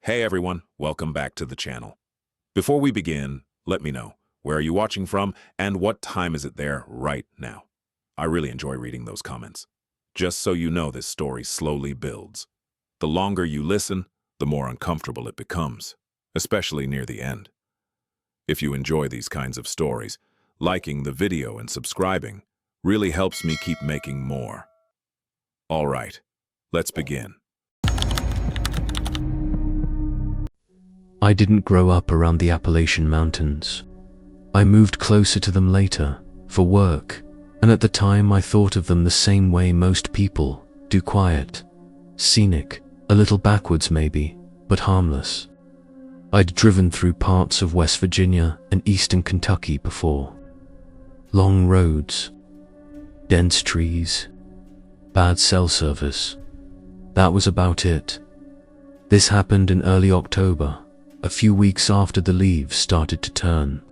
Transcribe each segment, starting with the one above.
Hey everyone, welcome back to the channel. Before we begin, let me know, where are you watching from and what time is it there right now? I really enjoy reading those comments. Just so you know, this story slowly builds. The longer you listen, the more uncomfortable it becomes, especially near the end. If you enjoy these kinds of stories, liking the video and subscribing really helps me keep making more. All right, let's begin. I didn't grow up around the Appalachian Mountains. I moved closer to them later, for work, and at the time I thought of them the same way most people do: quiet, scenic, a little backwards maybe, but harmless. I'd driven through parts of West Virginia and eastern Kentucky before. Long roads, dense trees, bad cell service. That was about it. This happened in early October, a few weeks after the leaves started to turn.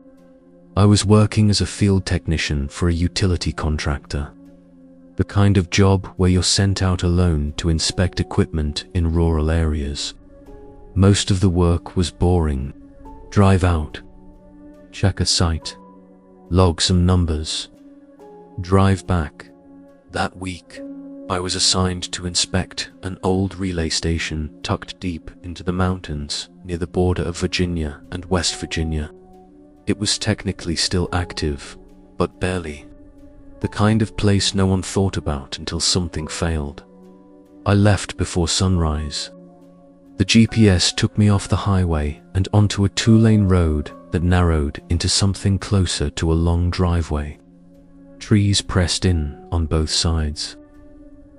I was working as a field technician for a utility contractor, the kind of job where you're sent out alone to inspect equipment in rural areas. Most of the work was boring. Drive out, check a site, log some numbers, drive back. That week, I was assigned to inspect an old relay station tucked deep into the mountains near the border of Virginia and West Virginia. It was technically still active, but barely. The kind of place no one thought about until something failed. I left before sunrise. The GPS took me off the highway and onto a two-lane road that narrowed into something closer to a long driveway. Trees pressed in on both sides.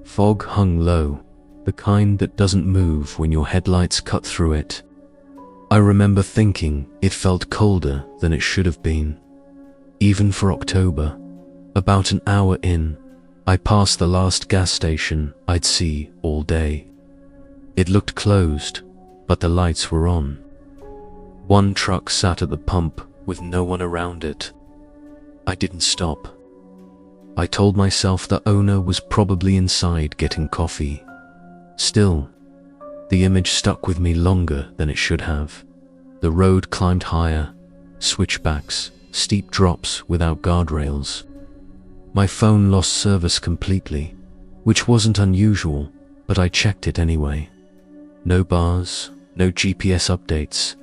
Fog hung low, the kind that doesn't move when your headlights cut through it. I remember thinking it felt colder than it should have been, even for October. About an hour in, I passed the last gas station I'd see all day. It looked closed, but the lights were on. One truck sat at the pump with no one around it. I didn't stop. I told myself the owner was probably inside getting coffee. Still, the image stuck with me longer than it should have. The road climbed higher, switchbacks, steep drops without guardrails. My phone lost service completely, which wasn't unusual, but I checked it anyway. No bars, no GPS updates.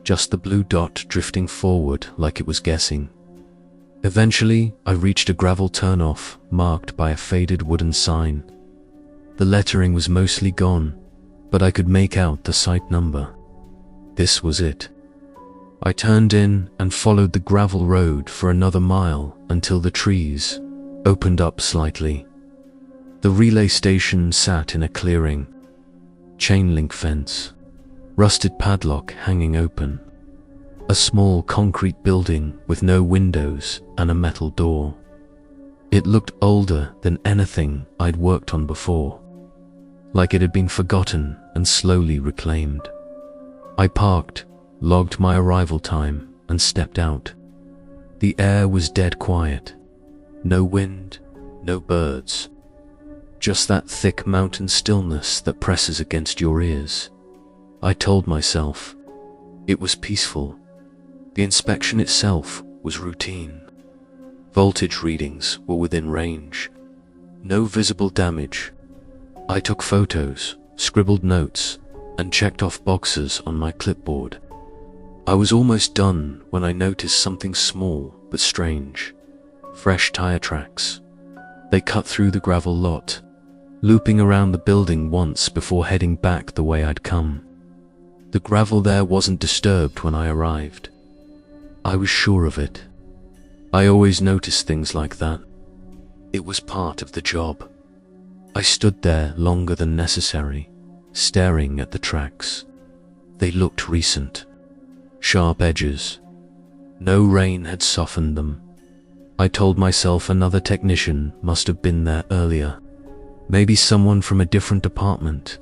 Just the blue dot drifting forward like it was guessing. Eventually, I reached a gravel turnoff marked by a faded wooden sign. The lettering was mostly gone, but I could make out the site number. This was it. I turned in and followed the gravel road for another mile until the trees opened up slightly. The relay station sat in a clearing. Chain link fence, rusted padlock hanging open. A small concrete building with no windows and a metal door. It looked older than anything I'd worked on before, like it had been forgotten and slowly reclaimed. I parked, logged my arrival time, and stepped out. The air was dead quiet. No wind, no birds. Just that thick mountain stillness that presses against your ears. I told myself it was peaceful. The inspection itself was routine. Voltage readings were within range. No visible damage. I took photos, scribbled notes, and checked off boxes on my clipboard. I was almost done when I noticed something small but strange. Fresh tire tracks. They cut through the gravel lot, looping around the building once before heading back the way I'd come. The gravel there wasn't disturbed when I arrived. I was sure of it. I always noticed things like that. It was part of the job. I stood there longer than necessary, staring at the tracks. They looked recent. Sharp edges. No rain had softened them. I told myself another technician must have been there earlier. Maybe someone from a different department.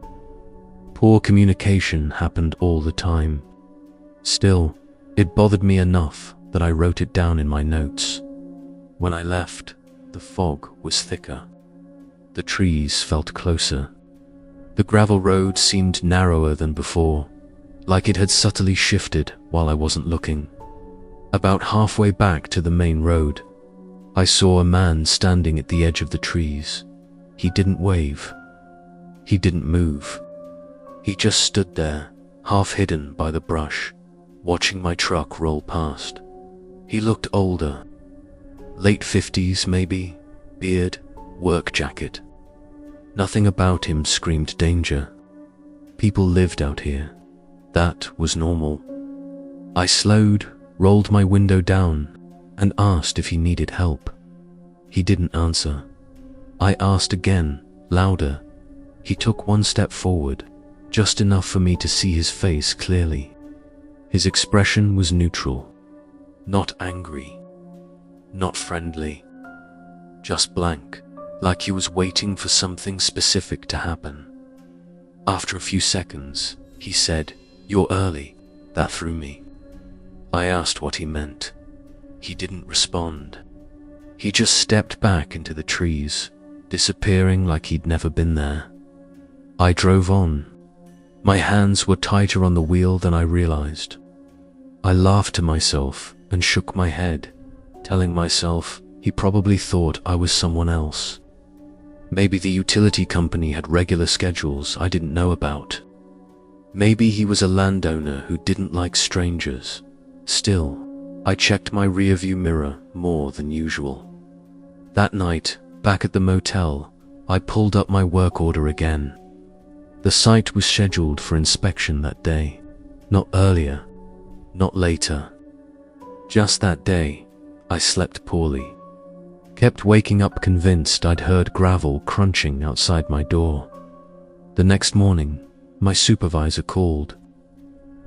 Poor communication happened all the time. Still, it bothered me enough that I wrote it down in my notes. When I left, the fog was thicker. The trees felt closer. The gravel road seemed narrower than before, like it had subtly shifted while I wasn't looking. About halfway back to the main road, I saw a man standing at the edge of the trees. He didn't wave. He didn't move. He just stood there, half hidden by the brush, watching my truck roll past. He looked older, late 50s maybe, beard, work jacket. Nothing about him screamed danger. People lived out here. That was normal. I slowed, rolled my window down, and asked if he needed help. He didn't answer. I asked again, louder. He took one step forward, just enough for me to see his face clearly. His expression was neutral. Not angry. Not friendly. Just blank, like he was waiting for something specific to happen. After a few seconds, he said, "You're early." That threw me. I asked what he meant. He didn't respond. He just stepped back into the trees, disappearing like he'd never been there. I drove on. My hands were tighter on the wheel than I realized. I laughed to myself and shook my head, telling myself he probably thought I was someone else. Maybe the utility company had regular schedules I didn't know about. Maybe he was a landowner who didn't like strangers. Still, I checked my rearview mirror more than usual. That night, back at the motel, I pulled up my work order again. The site was scheduled for inspection that day. Not earlier, not later. Just that day, I slept poorly. Kept waking up convinced I'd heard gravel crunching outside my door. The next morning, my supervisor called.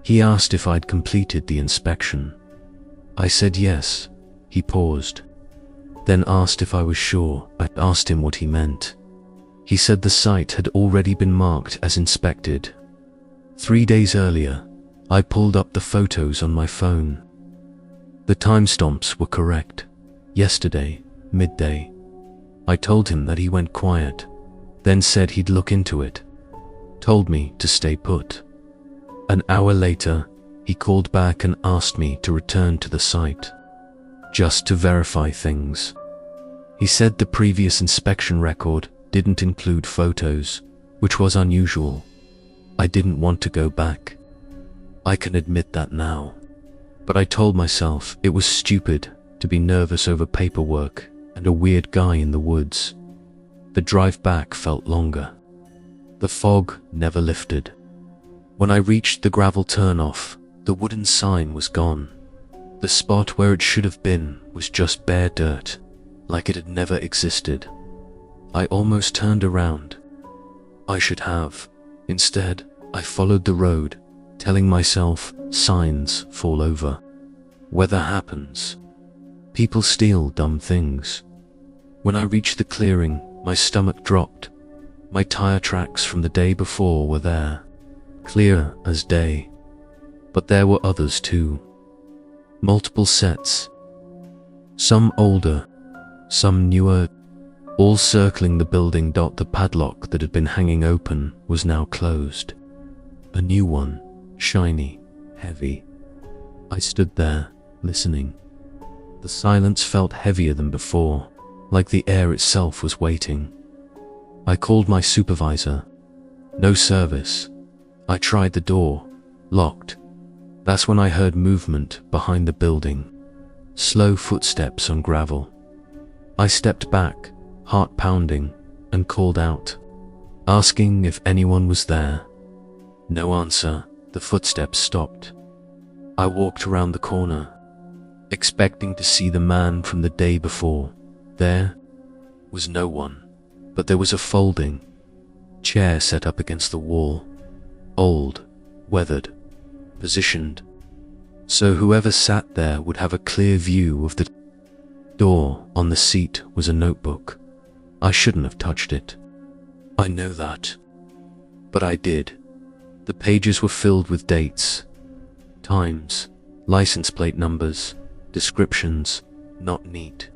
He asked if I'd completed the inspection. I said yes. He paused, then asked if I was sure. I asked him what he meant. He said the site had already been marked as inspected. 3 days earlier, I pulled up the photos on my phone. The timestamps were correct. Yesterday, midday. I told him that he went quiet, then said he'd look into it. Told me to stay put. An hour later, he called back and asked me to return to the site, just to verify things. He said the previous inspection record didn't include photos, which was unusual. I didn't want to go back. I can admit that now. But I told myself it was stupid to be nervous over paperwork and a weird guy in the woods. The drive back felt longer. The fog never lifted. When I reached the gravel turnoff, the wooden sign was gone. The spot where it should have been was just bare dirt, like it had never existed. I almost turned around. I should have. Instead, I followed the road, telling myself signs fall over. Weather happens. People steal dumb things. When I reached the clearing, my stomach dropped. My tire tracks from the day before were there, clear as day. But there were others too. Multiple sets. Some older, some newer, all circling the building. The padlock that had been hanging open was now closed. A new one, shiny, heavy. I stood there, listening. The silence felt heavier than before, like the air itself was waiting. I called my supervisor. No service. I tried the door, locked. That's when I heard movement behind the building. Slow footsteps on gravel. I stepped back, heart pounding, and called out, asking if anyone was there. No answer. The footsteps stopped. I walked around the corner, expecting to see the man from the day before. There was no one, but there was a folding chair set up against the wall. Old, weathered, positioned, so whoever sat there would have a clear view of the door. On the seat was a notebook. I shouldn't have touched it. I know that. But I did. The pages were filled with dates, times, license plate numbers, descriptions, not neat.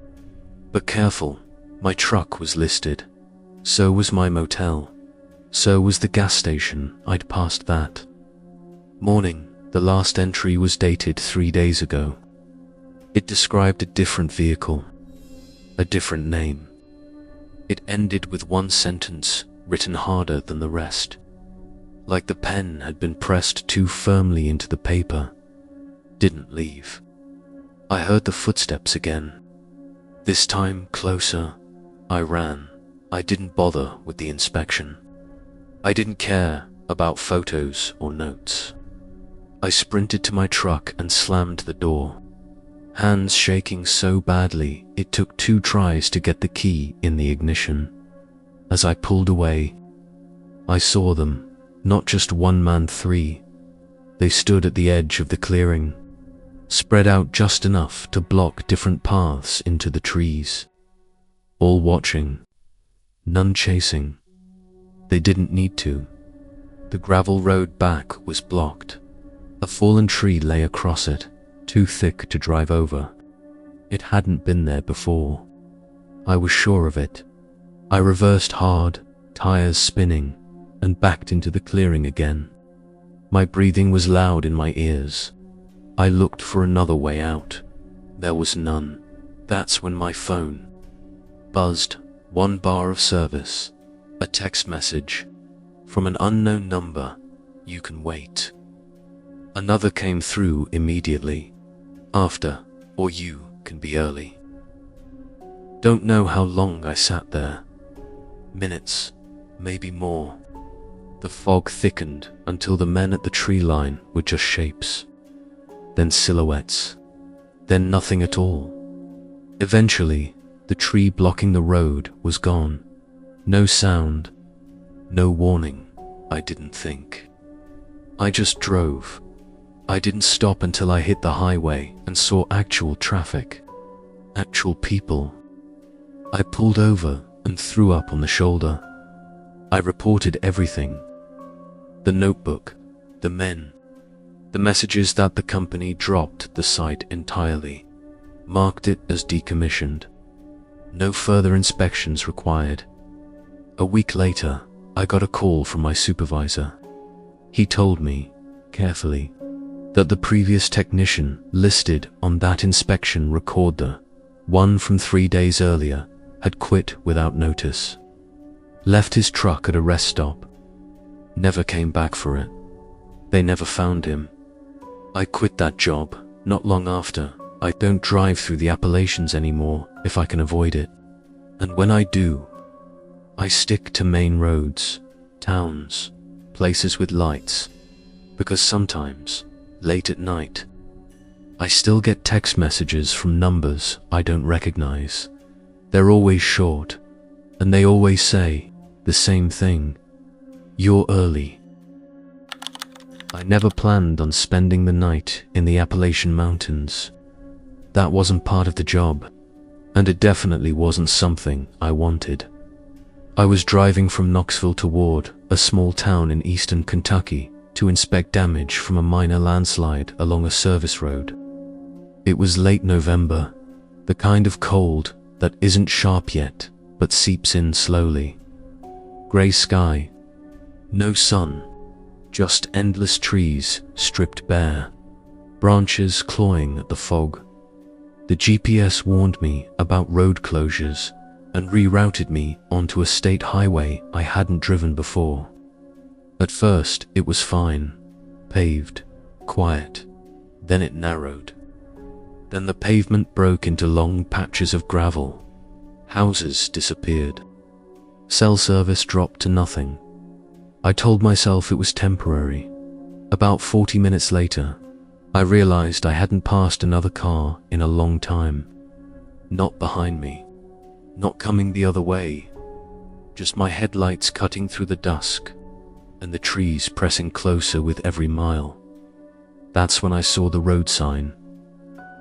But careful, my truck was listed. So was my motel. So was the gas station. I'd passed that. Morning. The last entry was dated 3 days ago. It described a different vehicle, a different name. It ended with one sentence written harder than the rest, like the pen had been pressed too firmly into the paper. Didn't leave. I heard the footsteps again. This time closer. I ran. I didn't bother with the inspection. I didn't care about photos or notes. I sprinted to my truck and slammed the door, hands shaking so badly it took 2 tries to get the key in the ignition. As I pulled away, I saw them, not just 1 man, 3. They stood at the edge of the clearing, spread out just enough to block different paths into the trees. All watching, none chasing. They didn't need to. The gravel road back was blocked. A fallen tree lay across it, too thick to drive over. It hadn't been there before. I was sure of it. I reversed hard, tires spinning, and backed into the clearing again. My breathing was loud in my ears. I looked for another way out. There was none. That's when my phone buzzed. 1 bar of service. A text message from an unknown number. You can wait. Another came through immediately. After, or you can be early. Don't know how long I sat there. Minutes, maybe more. The fog thickened until the men at the tree line were just shapes. Then silhouettes. Then nothing at all. Eventually, the tree blocking the road was gone. No sound, no warning. I didn't think. I just drove. I didn't stop until I hit the highway and saw actual traffic, actual people. I pulled over and threw up on the shoulder. I reported everything. The notebook, the men, the messages that the company dropped the site entirely, marked it as decommissioned. No further inspections required. A week later, I got a call from my supervisor. He told me, carefully, that the previous technician listed on that inspection recorder, one from 3 days earlier, had quit without notice. Left his truck at a rest stop. Never came back for it. They never found him. I quit that job not long after. I don't drive through the Appalachians anymore if I can avoid it. And when I do, I stick to main roads, towns, places with lights, because sometimes, late at night, I still get text messages from numbers I don't recognize. They're always short, and they always say the same thing: you're early. I never planned on spending the night in the Appalachian Mountains. That wasn't part of the job, and it definitely wasn't something I wanted. I was driving from Knoxville toward a small town in eastern Kentucky to inspect damage from a minor landslide along a service road. It was late November, the kind of cold that isn't sharp yet, but seeps in slowly. Gray sky, no sun, just endless trees stripped bare, branches clawing at the fog. The GPS warned me about road closures and rerouted me onto a state highway I hadn't driven before. At first, it was fine, paved, quiet. Then it narrowed. Then the pavement broke into long patches of gravel. Houses disappeared. Cell service dropped to nothing. I told myself it was temporary. About 40 minutes later, I realized I hadn't passed another car in a long time. Not behind me. Not coming the other way. Just my headlights cutting through the dusk, and the trees pressing closer with every mile. That's when I saw the road sign.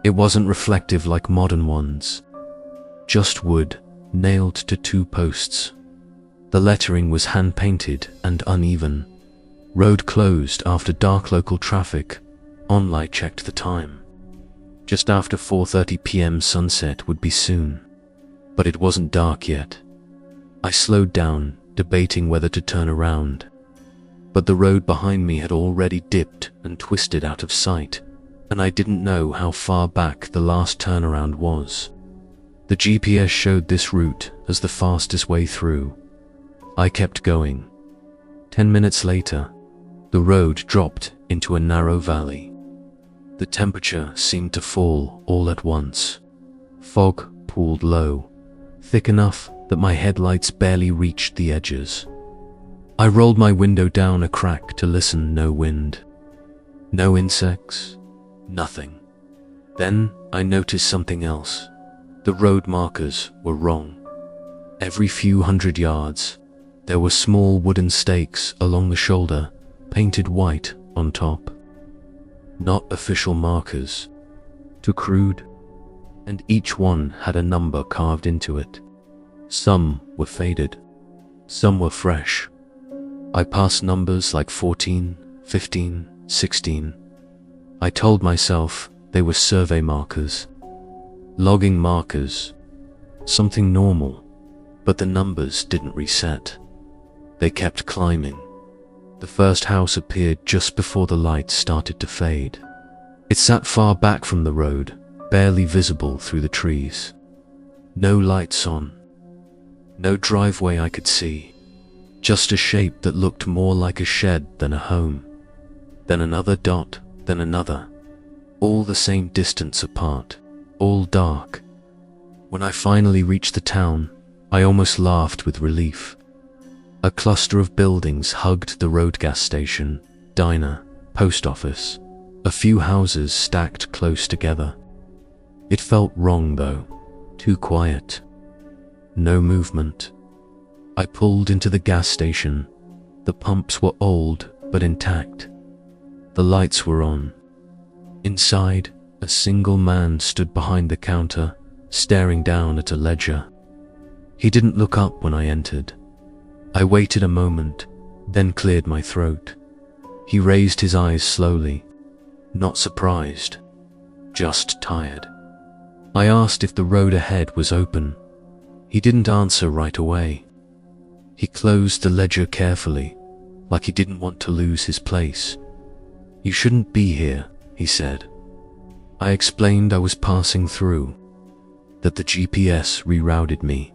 It wasn't reflective like modern ones. Just wood, nailed to 2 posts. The lettering was hand-painted and uneven. Road closed after dark. Local traffic. OnLight checked the time. Just after 4:30 p.m. sunset would be soon. But it wasn't dark yet. I slowed down, debating whether to turn around. But the road behind me had already dipped and twisted out of sight, and I didn't know how far back the last turnaround was. The GPS showed this route as the fastest way through. I kept going. 10 minutes later, the road dropped into a narrow valley. The temperature seemed to fall all at once. Fog pooled low, thick enough that my headlights barely reached the edges. I rolled my window down a crack to listen. No wind. No insects. Nothing. Then I noticed something else. The road markers were wrong. Every few hundred yards, there were small wooden stakes along the shoulder, painted white on top. Not official markers. Too crude. And each one had a number carved into it. Some were faded. Some were fresh. I passed numbers like 14, 15, 16. I told myself they were survey markers. Logging markers. Something normal. But the numbers didn't reset. They kept climbing. The first house appeared just before the lights started to fade. It sat far back from the road, barely visible through the trees. No lights on. No driveway I could see. Just a shape that looked more like a shed than a home. Then another dot, then another. All the same distance apart, all dark. When I finally reached the town, I almost laughed with relief. A cluster of buildings hugged the road: gas station, diner, post office, a few houses stacked close together. It felt wrong though, too quiet. No movement. I pulled into the gas station. The pumps were old but intact. The lights were on. Inside, a single man stood behind the counter, staring down at a ledger. He didn't look up when I entered. I waited a moment, then cleared my throat. He raised his eyes slowly, not surprised, just tired. I asked if the road ahead was open. He didn't answer right away. He closed the ledger carefully, like he didn't want to lose his place. "You shouldn't be here," he said. I explained I was passing through, that the GPS rerouted me.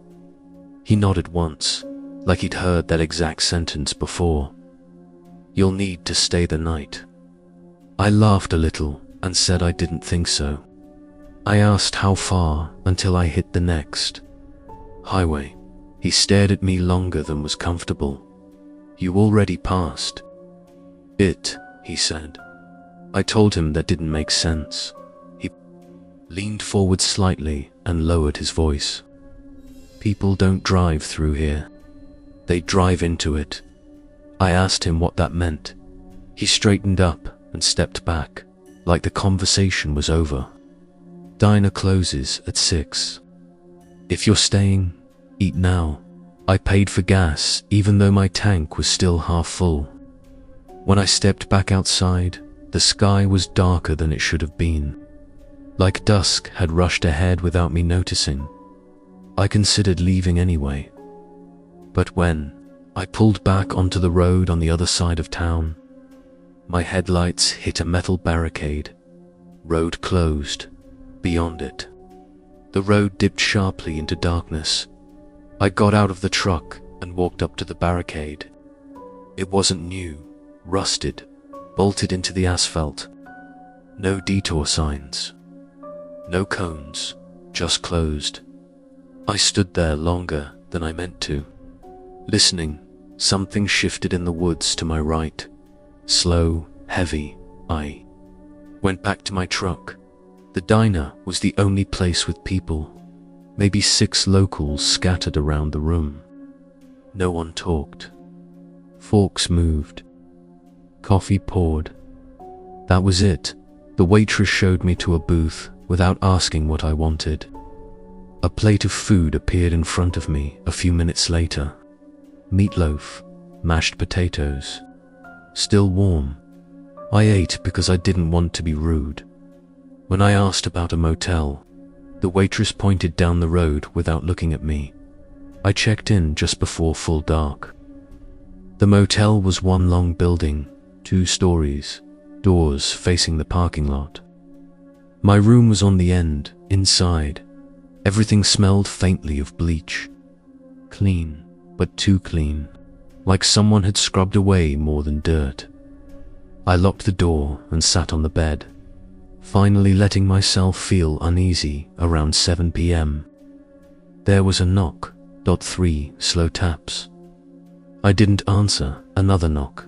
He nodded once, like he'd heard that exact sentence before. "You'll need to stay the night." I laughed a little and said I didn't think so. I asked how far until I hit the next highway. He stared at me longer than was comfortable. "You already passed it," he said. I told him that didn't make sense. He leaned forward slightly and lowered his voice. "People don't drive through here. They drive into it." I asked him what that meant. He straightened up and stepped back, like the conversation was over. "Diner closes at 6. If you're staying, eat now." I paid for gas even though my tank was still half full. When I stepped back outside, the sky was darker than it should have been. Like dusk had rushed ahead without me noticing. I considered leaving anyway. But when I pulled back onto the road on the other side of town, my headlights hit a metal barricade. Road closed. Beyond it, the road dipped sharply into darkness. I got out of the truck and walked up to the barricade. It wasn't new, rusted, bolted into the asphalt. No detour signs. No cones, just closed. I stood there longer than I meant to. Listening, something shifted in the woods to my right. Slow, heavy. I went back to my truck. The diner was the only place with people. Maybe 6 locals scattered around the room. No one talked. Forks moved. Coffee poured. That was it. The waitress showed me to a booth without asking what I wanted. A plate of food appeared in front of me a few minutes later. Meatloaf, mashed potatoes, still warm. I ate because I didn't want to be rude. When I asked about a motel, the waitress pointed down the road without looking at me. I checked in just before full dark. The motel was one long building, 2 stories, doors facing the parking lot. My room was on the end, inside. Everything smelled faintly of bleach. Clean, but too clean, like someone had scrubbed away more than dirt. I locked the door and sat on the bed, finally letting myself feel uneasy around 7 p.m. There was a knock, 3 slow taps. I didn't answer. Another knock.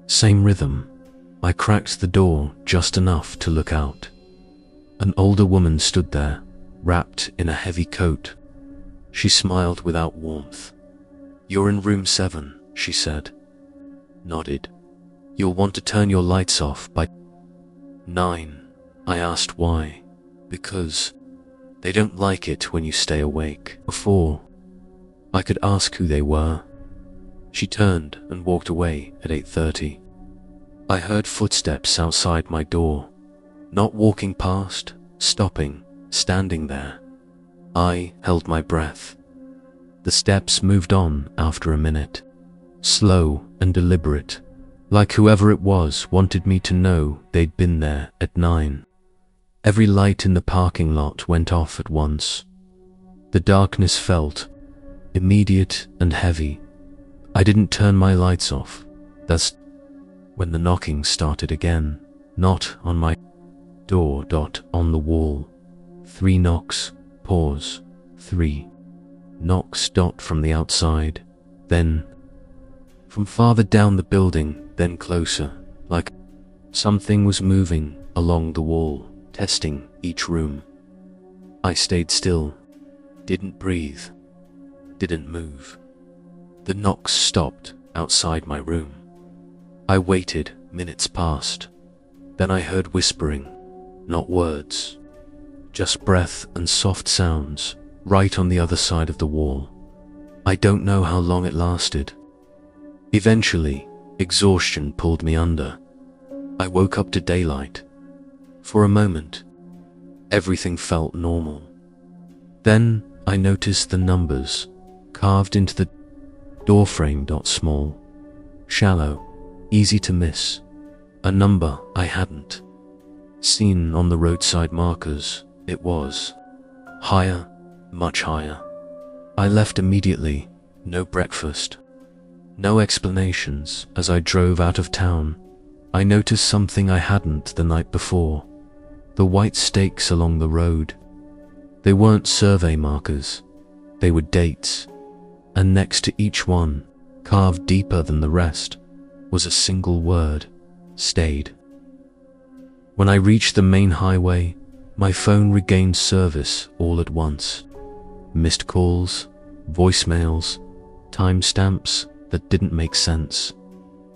Same rhythm. I cracked the door just enough to look out. An older woman stood there, wrapped in a heavy coat. She smiled without warmth. "You're in room 7, she said. Nodded. "You'll want to turn your lights off by 9. I asked why. "Because they don't like it when you stay awake." Before I could ask who they were, she turned and walked away at 8:30. I heard footsteps outside my door, not walking past, stopping, standing there. I held my breath. The steps moved on after a minute, slow and deliberate, like whoever it was wanted me to know they'd been there at 9. Every light in the parking lot went off at once. The darkness felt immediate and heavy. I didn't turn my lights off. That's when the knocking started again, not on my door, on the wall. 3 knocks, pause, 3 knocks, from the outside, then from farther down the building, then closer, like something was moving along the wall, testing each room. I stayed still, didn't breathe, didn't move. The knocks stopped outside my room. I waited, minutes passed. Then I heard whispering, not words, just breath and soft sounds, right on the other side of the wall. I don't know how long it lasted. Eventually, exhaustion pulled me under. I woke up to daylight. For a moment, everything felt normal. Then I noticed the numbers carved into the doorframe. Small, shallow, easy to miss. A number I hadn't seen on the roadside markers. It was higher, much higher. I left immediately, no breakfast, no explanations. As I drove out of town, I noticed something I hadn't the night before. The white stakes along the road. They weren't survey markers, they were dates, and next to each one, carved deeper than the rest, was a single word: stayed. When I reached the main highway, my phone regained service all at once. Missed calls, voicemails, timestamps that didn't make sense.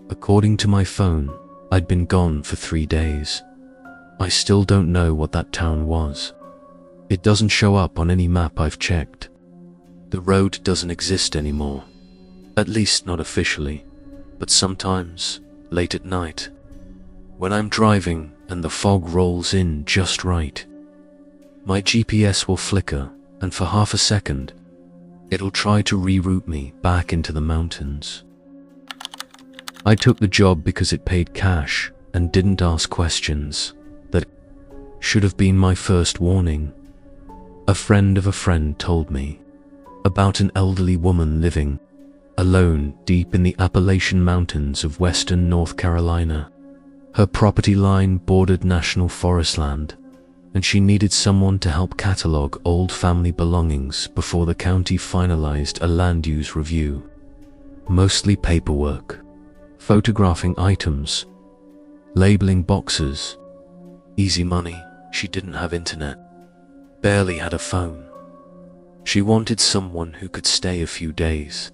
According to my phone, I'd been gone for 3 days. I still don't know what that town was. It doesn't show up on any map I've checked. The road doesn't exist anymore, at least not officially, but sometimes, late at night, when I'm driving and the fog rolls in just right, my GPS will flicker, and for half a second, it'll try to reroute me back into the mountains. I took the job because it paid cash and didn't ask questions. That should have been my first warning. A friend of a friend told me about an elderly woman living alone deep in the Appalachian Mountains of western North Carolina. Her property line bordered national forest land, and she needed someone to help catalog old family belongings before the county finalized a land use review. Mostly paperwork, photographing items, labeling boxes. Easy money. She didn't have internet, barely had a phone. She wanted someone who could stay a few days.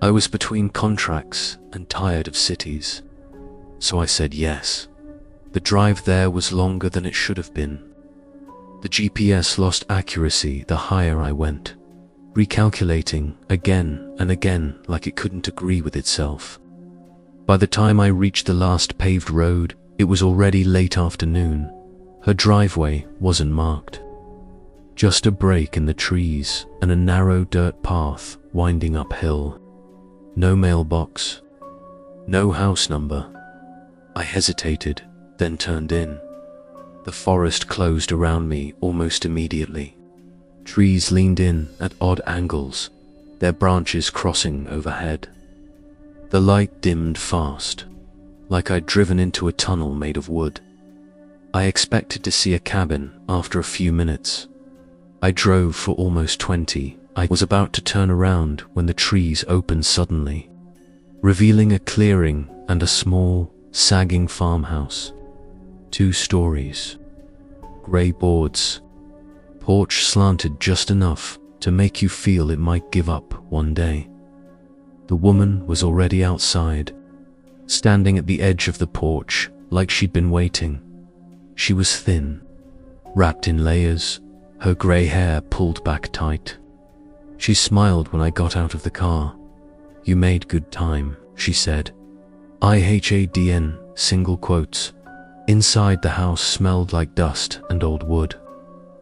I was between contracts and tired of cities, so I said yes. The drive there was longer than it should have been. The GPS lost accuracy the higher I went, recalculating again and again like it couldn't agree with itself. By the time I reached the last paved road, it was already late afternoon. Her driveway wasn't marked. Just a break in the trees and a narrow dirt path winding uphill. No mailbox. No house number. I hesitated, then turned in. The forest closed around me almost immediately. Trees leaned in at odd angles, their branches crossing overhead. The light dimmed fast, like I'd driven into a tunnel made of wood. I expected to see a cabin after a few minutes. I drove for almost 20. I was about to turn around when the trees opened suddenly, revealing a clearing and a small, sagging farmhouse. 2 stories. Grey boards. Porch slanted just enough to make you feel it might give up one day. The woman was already outside, standing at the edge of the porch like she'd been waiting. She was thin, wrapped in layers, her grey hair pulled back tight. She smiled when I got out of the car. "You made good time," she said. IHADN, single quotes. Inside the house smelled like dust and old wood.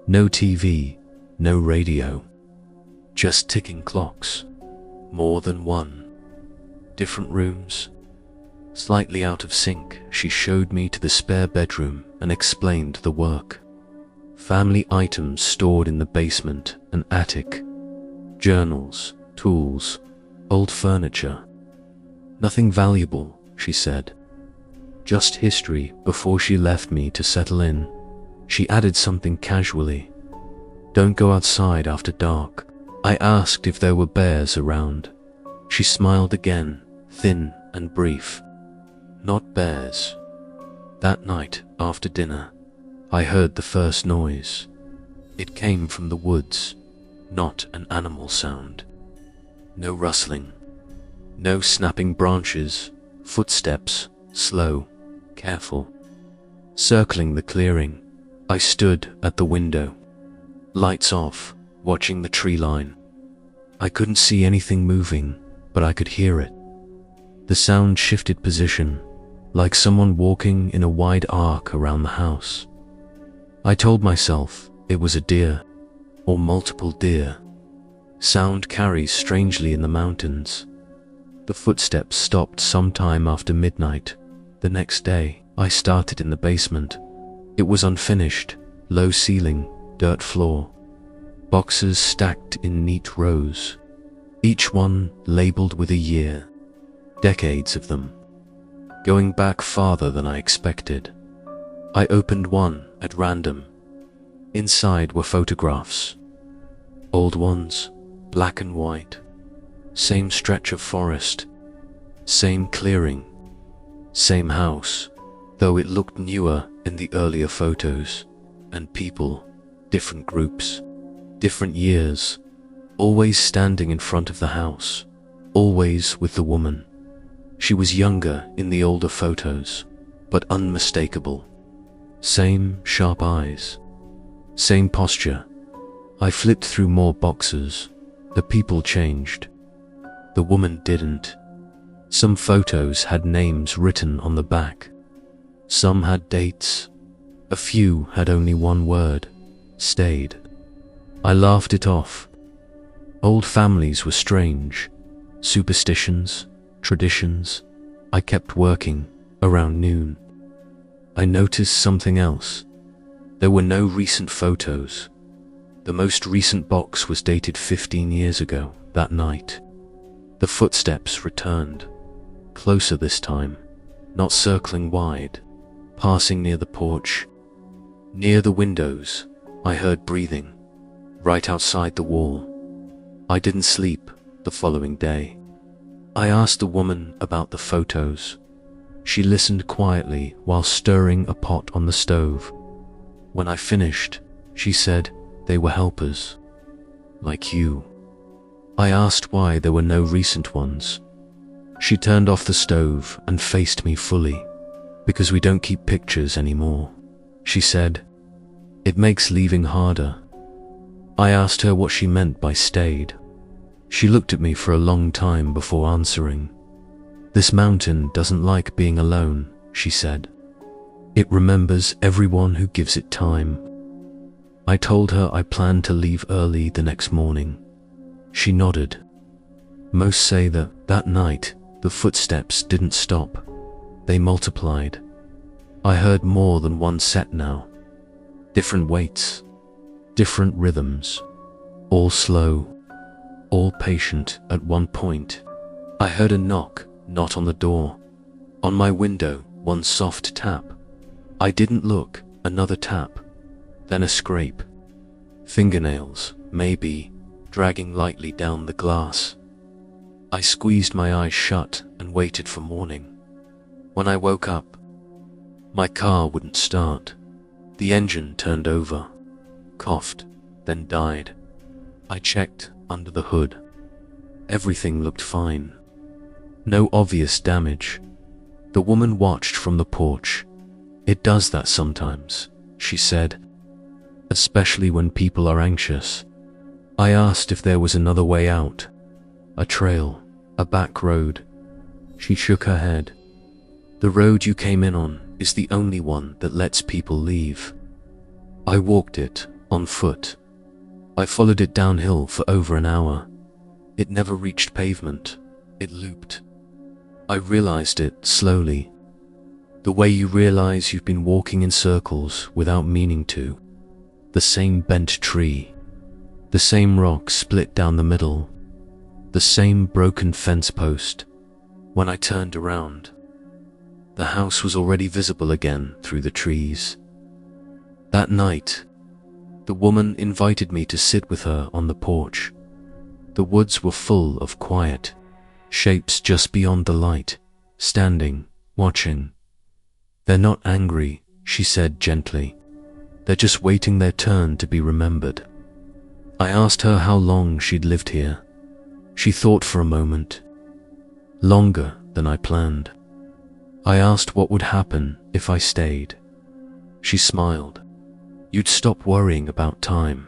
No TV, no radio. Just ticking clocks. More than one. Different rooms. Slightly out of sync, she showed me to the spare bedroom and explained the work. Family items stored in the basement and attic. Journals, tools, old furniture. Nothing valuable, she said. Just history before she left me to settle in. She added something casually. "Don't go outside after dark." I asked if there were bears around. She smiled again, thin and brief. "Not bears." That night, after dinner, I heard the first noise. It came from the woods, not an animal sound. No rustling, no snapping branches, footsteps, slow, careful. Circling the clearing, I stood at the window, lights off, watching the tree line. I couldn't see anything moving, but I could hear it. The sound shifted position, like someone walking in a wide arc around the house. I told myself it was a deer, or multiple deer. Sound carries strangely in the mountains. The footsteps stopped sometime after midnight. The next day, I started in the basement. It was unfinished, low ceiling, dirt floor. Boxes stacked in neat rows, each one labeled with a year. Decades of them, going back farther than I expected. I opened one at random. Inside were photographs. Old ones, black and white. Same stretch of forest. Same clearing. Same house, though it looked newer in the earlier photos. And people, different groups, different years, always standing in front of the house, always with the woman. She was younger in the older photos, but unmistakable. Same sharp eyes, same posture. I flipped through more boxes. The people changed. The woman didn't. Some photos had names written on the back. Some had dates. A few had only one word: stayed. I laughed it off. Old families were strange. Superstitions, traditions. I kept working around noon. I noticed something else. There were no recent photos. The most recent box was dated 15 years ago, that night. The footsteps returned. Closer this time, not circling wide, passing near the porch. Near the windows, I heard breathing, right outside the wall. I didn't sleep the following day. I asked the woman about the photos. She listened quietly while stirring a pot on the stove. When I finished, she said they were helpers. Like you. I asked why there were no recent ones. She turned off the stove and faced me fully. Because we don't keep pictures anymore, she said. It makes leaving harder. I asked her what she meant by stayed. She looked at me for a long time before answering. This mountain doesn't like being alone, she said. It remembers everyone who gives it time. I told her I planned to leave early the next morning. She nodded. Most say that night, the footsteps didn't stop. They multiplied. I heard more than one set now. Different weights, different rhythms, all slow, all patient. At one point, I heard a knock, not on the door. On my window, one soft tap. I didn't look, another tap. Then a scrape. Fingernails, maybe, dragging lightly down the glass. I squeezed my eyes shut and waited for morning. When I woke up, my car wouldn't start. The engine turned over, coughed, then died. I checked under the hood. Everything looked fine. No obvious damage. The woman watched from the porch. It does that sometimes, she said, especially when people are anxious. I asked if there was another way out, a trail, a back road. She shook her head. The road you came in on is the only one that lets people leave. I walked it, on foot. I followed it downhill for over an hour. It never reached pavement. It looped. I realized it slowly. The way you realize you've been walking in circles without meaning to. The same bent tree. The same rock split down the middle. The same broken fence post. When I turned around, the house was already visible again through the trees. That night, the woman invited me to sit with her on the porch. The woods were full of quiet, shapes just beyond the light, standing, watching. They're not angry, she said gently. They're just waiting their turn to be remembered. I asked her how long she'd lived here. She thought for a moment. Longer than I planned. I asked what would happen if I stayed. She smiled. You'd stop worrying about time.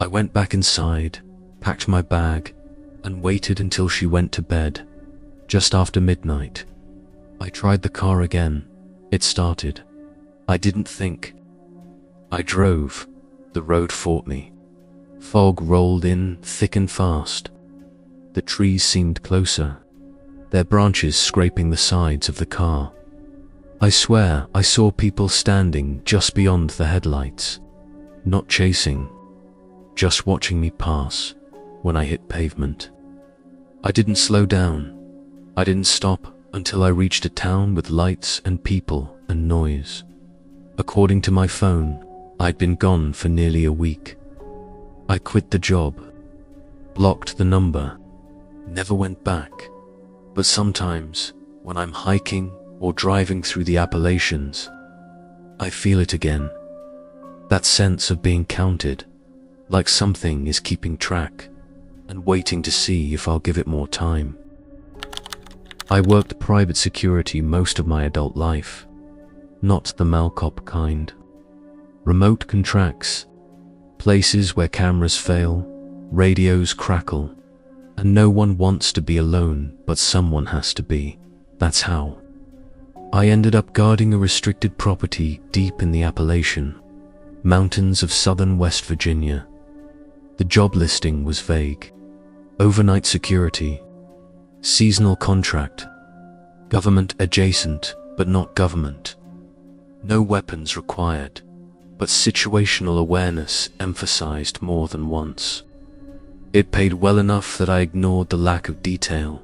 I went back inside, packed my bag, and waited until she went to bed, just after midnight. I tried the car again. It started. I didn't think. I drove. The road fought me. Fog rolled in thick and fast. The trees seemed closer, their branches scraping the sides of the car. I swear I saw people standing just beyond the headlights, not chasing, just watching me pass when I hit pavement. I didn't slow down. I didn't stop until I reached a town with lights and people and noise. According to my phone, I'd been gone for nearly a week. I quit the job, blocked the number, never went back. But sometimes, when I'm hiking or driving through the Appalachians, I feel it again. That sense of being counted, like something is keeping track and waiting to see if I'll give it more time. I worked private security most of my adult life, not the malcop kind. Remote contracts, places where cameras fail, radios crackle, and no one wants to be alone, but someone has to be. That's how. I ended up guarding a restricted property deep in the Appalachian Mountains of southern West Virginia. The job listing was vague. Overnight security, seasonal contract, government adjacent, but not government. No weapons required, but situational awareness emphasized more than once. It paid well enough that I ignored the lack of detail.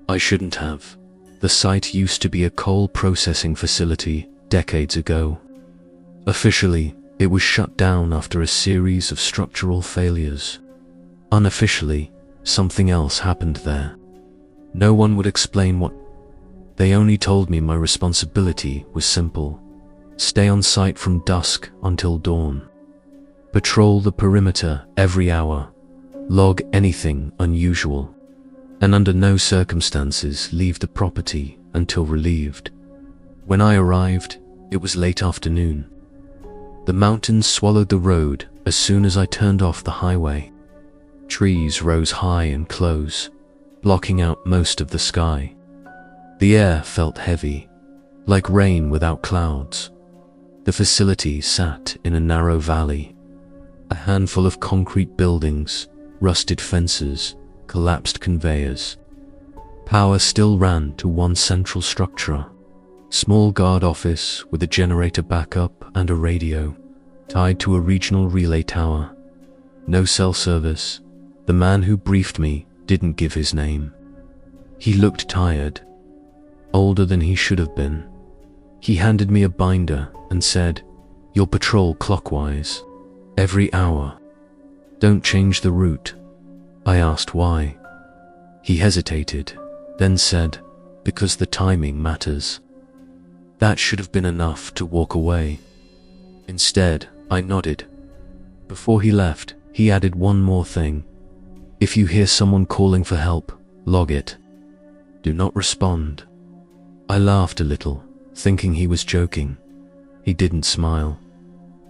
I shouldn't have. The site used to be a coal processing facility decades ago. Officially, it was shut down after a series of structural failures. Unofficially, something else happened there. No one would explain what. They only told me my responsibility was simple. Stay on site from dusk until dawn. Patrol the perimeter every hour. Log anything unusual. And under no circumstances leave the property until relieved. When I arrived, it was late afternoon. The mountains swallowed the road as soon as I turned off the highway. Trees rose high and close, blocking out most of the sky. The air felt heavy, like rain without clouds. The facility sat in a narrow valley. A handful of concrete buildings, rusted fences, collapsed conveyors. Power still ran to one central structure. Small guard office with a generator backup and a radio, tied to a regional relay tower. No cell service. The man who briefed me didn't give his name. He looked tired, older than he should have been. He handed me a binder and said, "You'll patrol clockwise, every hour. Don't change the route." I asked why. He hesitated, then said, "Because the timing matters." That should have been enough to walk away. Instead, I nodded. Before he left, he added one more thing. "If you hear someone calling for help, log it. Do not respond." I laughed a little, thinking he was joking. He didn't smile.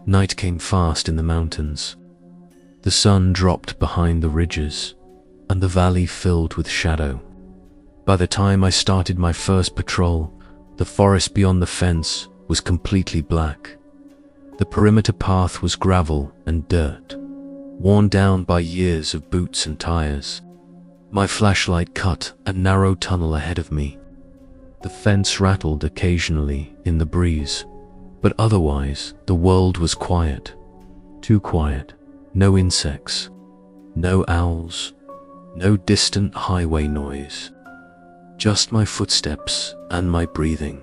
Night came fast in the mountains. The sun dropped behind the ridges, and the valley filled with shadow. By the time I started my first patrol, the forest beyond the fence was completely black. The perimeter path was gravel and dirt, worn down by years of boots and tires. My flashlight cut a narrow tunnel ahead of me. The fence rattled occasionally in the breeze, but otherwise the world was quiet. Too quiet. No insects, no owls, no distant highway noise. Just my footsteps and my breathing.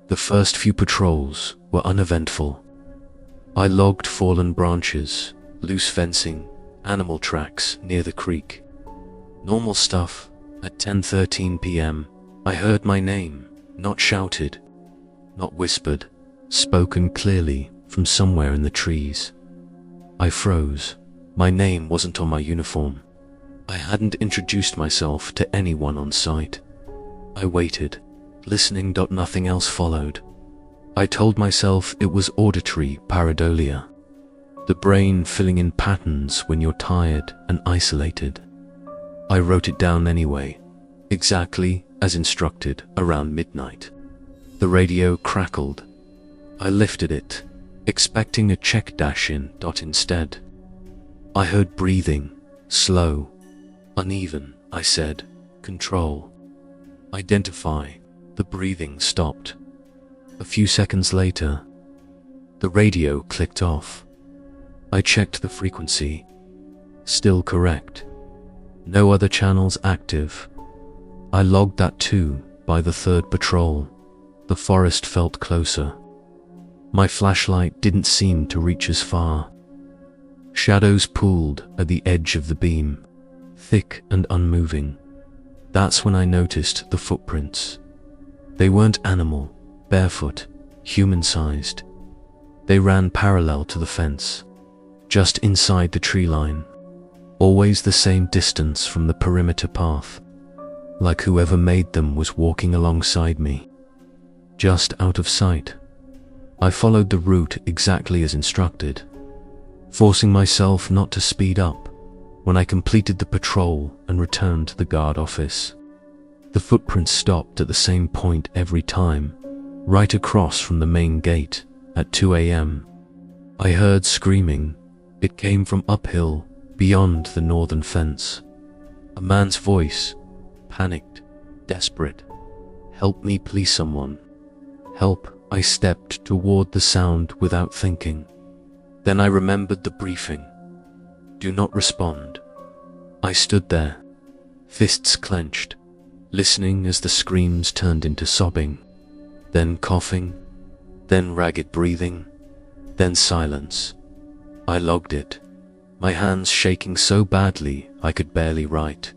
The first few patrols were uneventful. I logged fallen branches, loose fencing, animal tracks near the creek. Normal stuff. At 10:13 p.m., I heard my name, not shouted, not whispered, spoken clearly from somewhere in the trees. I froze. My name wasn't on my uniform. I hadn't introduced myself to anyone on site. I waited, listening. Nothing else followed. I told myself it was auditory pareidolia, the brain filling in patterns when you're tired and isolated. I wrote it down anyway, exactly as instructed around midnight. The radio crackled. I lifted it, expecting a check dash in. Instead, I heard breathing, slow, uneven. I said, "Control. Identify." The breathing stopped. A few seconds later, the radio clicked off. I checked the frequency. Still correct. No other channels active. I logged that too by the third patrol. The forest felt closer. My flashlight didn't seem to reach as far. Shadows pooled at the edge of the beam, thick and unmoving. That's when I noticed the footprints. They weren't animal, barefoot, human-sized. They ran parallel to the fence, just inside the tree line, always the same distance from the perimeter path, like whoever made them was walking alongside me, just out of sight. I followed the route exactly as instructed, forcing myself not to speed up. When I completed the patrol and returned to the guard office, the footprints stopped at the same point every time, right across from the main gate at 2 a.m. I heard screaming. It came from uphill, beyond the northern fence. A man's voice, panicked, desperate. "Help me, please, someone. Help." I stepped toward the sound without thinking. Then I remembered the briefing. Do not respond. I stood there, fists clenched, listening as the screams turned into sobbing, then coughing, then ragged breathing, then silence. I logged it, my hands shaking so badly I could barely write.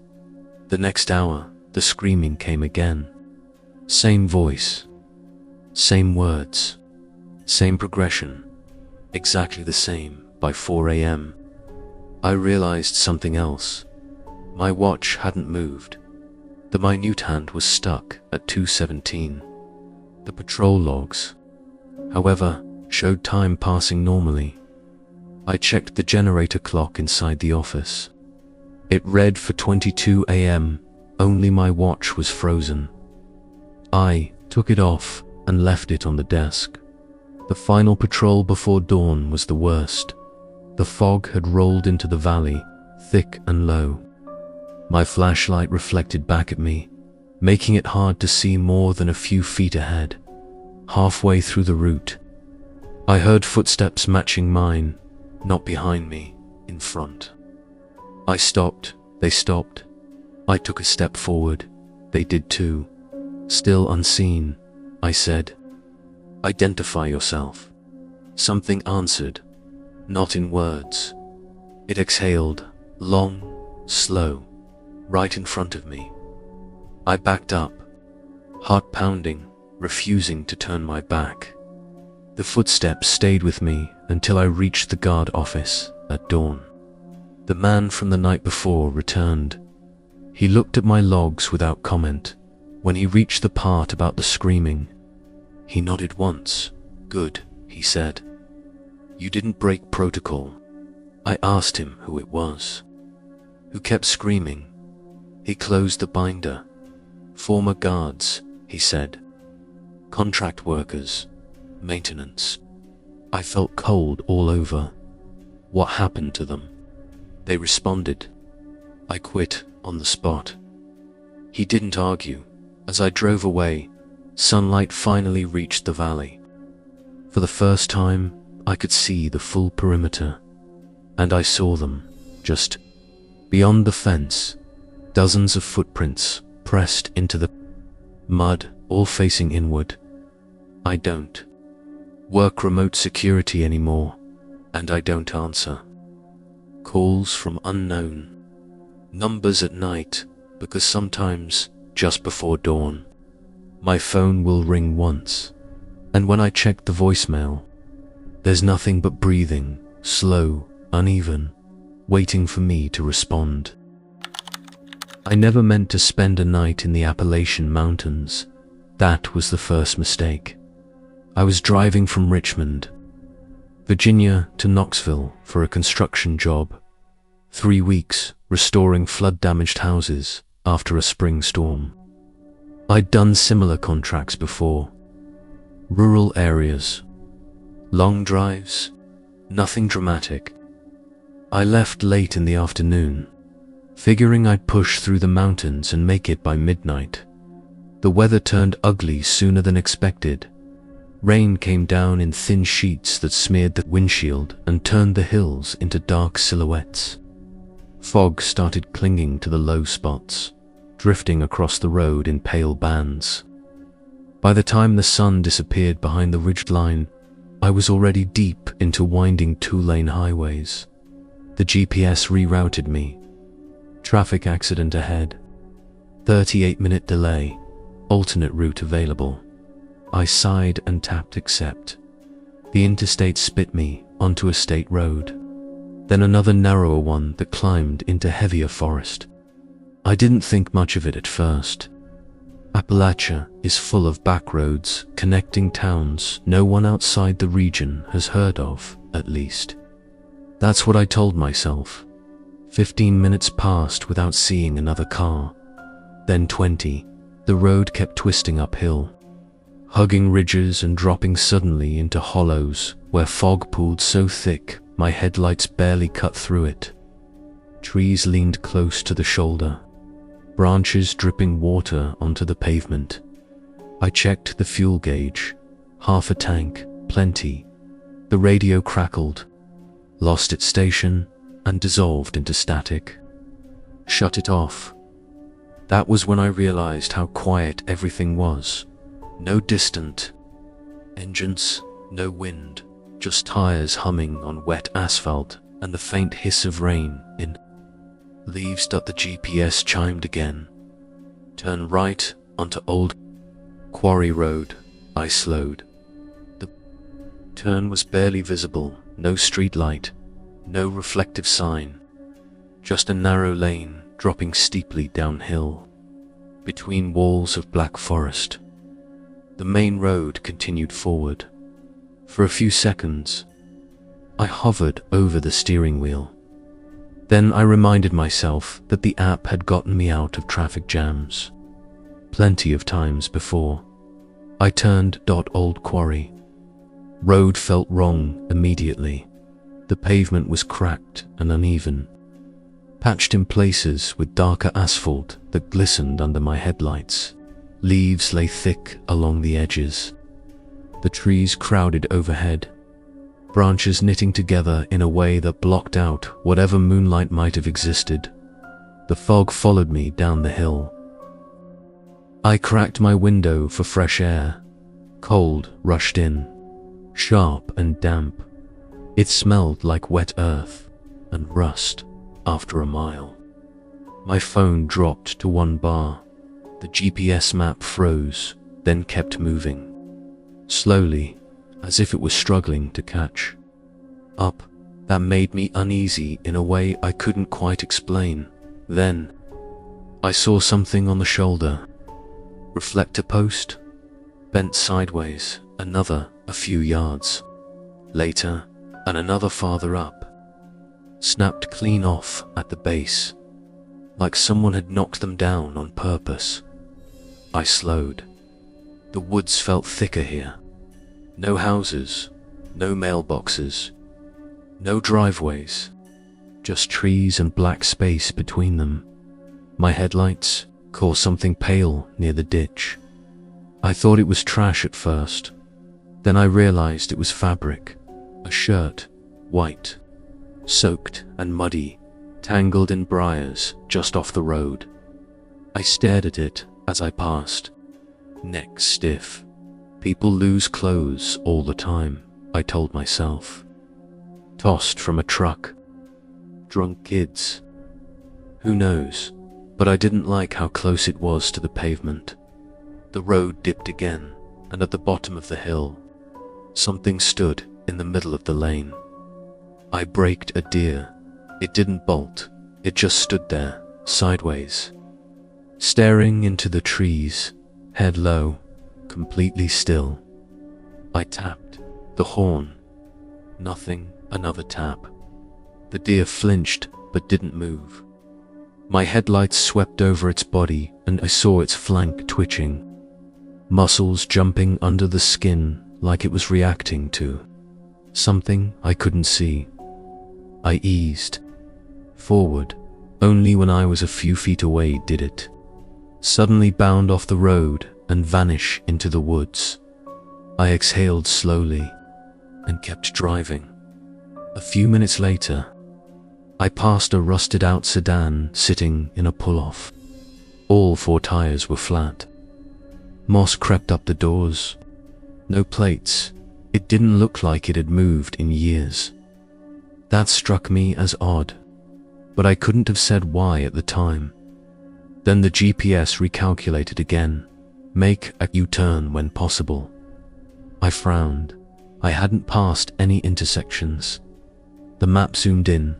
The next hour, the screaming came again. Same voice, same words, same progression, exactly the same by 4 a.m. I realized something else. My watch hadn't moved. The minute hand was stuck at 2:17. The patrol logs, however, showed time passing normally. I checked the generator clock inside the office. It read for 22 a.m., only my watch was frozen. I took it off and left it on the desk. The final patrol before dawn was the worst. The fog had rolled into the valley, thick and low. My flashlight reflected back at me, making it hard to see more than a few feet ahead. Halfway through the route, I heard footsteps matching mine, not behind me, in front. I stopped, they stopped. I took a step forward, they did too. Still unseen, I said, "Identify yourself." Something answered, not in words. It exhaled, long, slow, right in front of me. I backed up, heart pounding, refusing to turn my back. The footsteps stayed with me until I reached the guard office at dawn. The man from the night before returned. He looked at my logs without comment. When he reached the part about the screaming, he nodded once. "Good," he said. "You didn't break protocol." I asked him who it was. "Who kept screaming?" He closed the binder. "Former guards," he said. "Contract workers. Maintenance." I felt cold all over. What happened to them? They responded. I quit on the spot. He didn't argue. As I drove away, sunlight finally reached the valley. For the first time, I could see the full perimeter. And I saw them, just beyond the fence, dozens of footprints pressed into the mud, all facing inward. I don't work remote security anymore, and I don't answer calls from unknown numbers at night, because sometimes, just before dawn, my phone will ring once, and when I check the voicemail, there's nothing but breathing, slow, uneven, waiting for me to respond. I never meant to spend a night in the Appalachian Mountains. That was the first mistake. I was driving from Richmond, Virginia to Knoxville for a construction job. 3 weeks restoring flood-damaged houses after a spring storm. I'd done similar contracts before. Rural areas, long drives, nothing dramatic. I left late in the afternoon, figuring I'd push through the mountains and make it by midnight. The weather turned ugly sooner than expected. Rain came down in thin sheets that smeared the windshield and turned the hills into dark silhouettes. Fog started clinging to the low spots, drifting across the road in pale bands. By the time the sun disappeared behind the ridgeline, I was already deep into winding 2-lane highways. The GPS rerouted me. Traffic accident ahead. 38-minute delay. Alternate route available. I sighed and tapped accept. The interstate spit me onto a state road, then another narrower one that climbed into heavier forest. I didn't think much of it at first. Appalachia is full of back roads connecting towns no one outside the region has heard of, at least. That's what I told myself. 15 minutes passed without seeing another car. Then 20. The road kept twisting uphill, hugging ridges and dropping suddenly into hollows where fog pooled so thick my headlights barely cut through it. Trees leaned close to the shoulder, branches dripping water onto the pavement. I checked the fuel gauge. Half a tank, plenty. The radio crackled, lost its station, and dissolved into static. Shut it off. That was when I realized how quiet everything was. No distant engines, no wind, just tires humming on wet asphalt and the faint hiss of rain in leaves. The GPS chimed again. Turn right onto Old Quarry Road. I slowed. The turn was barely visible, no street light, no reflective sign, just a narrow lane dropping steeply downhill, between walls of black forest. The main road continued forward. For a few seconds, I hovered over the steering wheel. Then I reminded myself that the app had gotten me out of traffic jams plenty of times before. I turned Old Quarry. Road felt wrong immediately. The pavement was cracked and uneven, patched in places with darker asphalt that glistened under my headlights. Leaves lay thick along the edges. The trees crowded overhead, branches knitting together in a way that blocked out whatever moonlight might have existed. The fog followed me down the hill. I cracked my window for fresh air. Cold rushed in, sharp and damp. It smelled like wet earth and rust after a mile. My phone dropped to 1 bar. The GPS map froze, then kept moving. Slowly, as if it was struggling to catch up. That made me uneasy in a way I couldn't quite explain. Then, I saw something on the shoulder. Reflector post, bent sideways, another a few yards later, and another farther up. Snapped clean off at the base, like someone had knocked them down on purpose. I slowed. The woods felt thicker here. No houses, no mailboxes, no driveways, just trees and black space between them. My headlights caught something pale near the ditch. I thought it was trash at first. Then I realized it was fabric, a shirt, white, soaked and muddy, tangled in briars just off the road. I stared at it as I passed, neck stiff. People lose clothes all the time, I told myself. Tossed from a truck. Drunk kids. Who knows? But I didn't like how close it was to the pavement. The road dipped again, and at the bottom of the hill, something stood in the middle of the lane. I braked a deer. It didn't bolt. It just stood there, sideways, staring into the trees, head low, completely still. I tapped the horn. Nothing, another tap. The deer flinched but didn't move. My headlights swept over its body and I saw its flank twitching, muscles jumping under the skin like it was reacting to something I couldn't see. I eased forward. Only when I was a few feet away did it suddenly bound off the road and vanish into the woods. I exhaled slowly and kept driving. A few minutes later, I passed a rusted-out sedan sitting in a pull-off. All 4 tires were flat. Moss crept up the doors. No plates. It didn't look like it had moved in years. That struck me as odd, but I couldn't have said why at the time. Then the GPS recalculated again. Make a U-turn when possible. I frowned. I hadn't passed any intersections. The map zoomed in,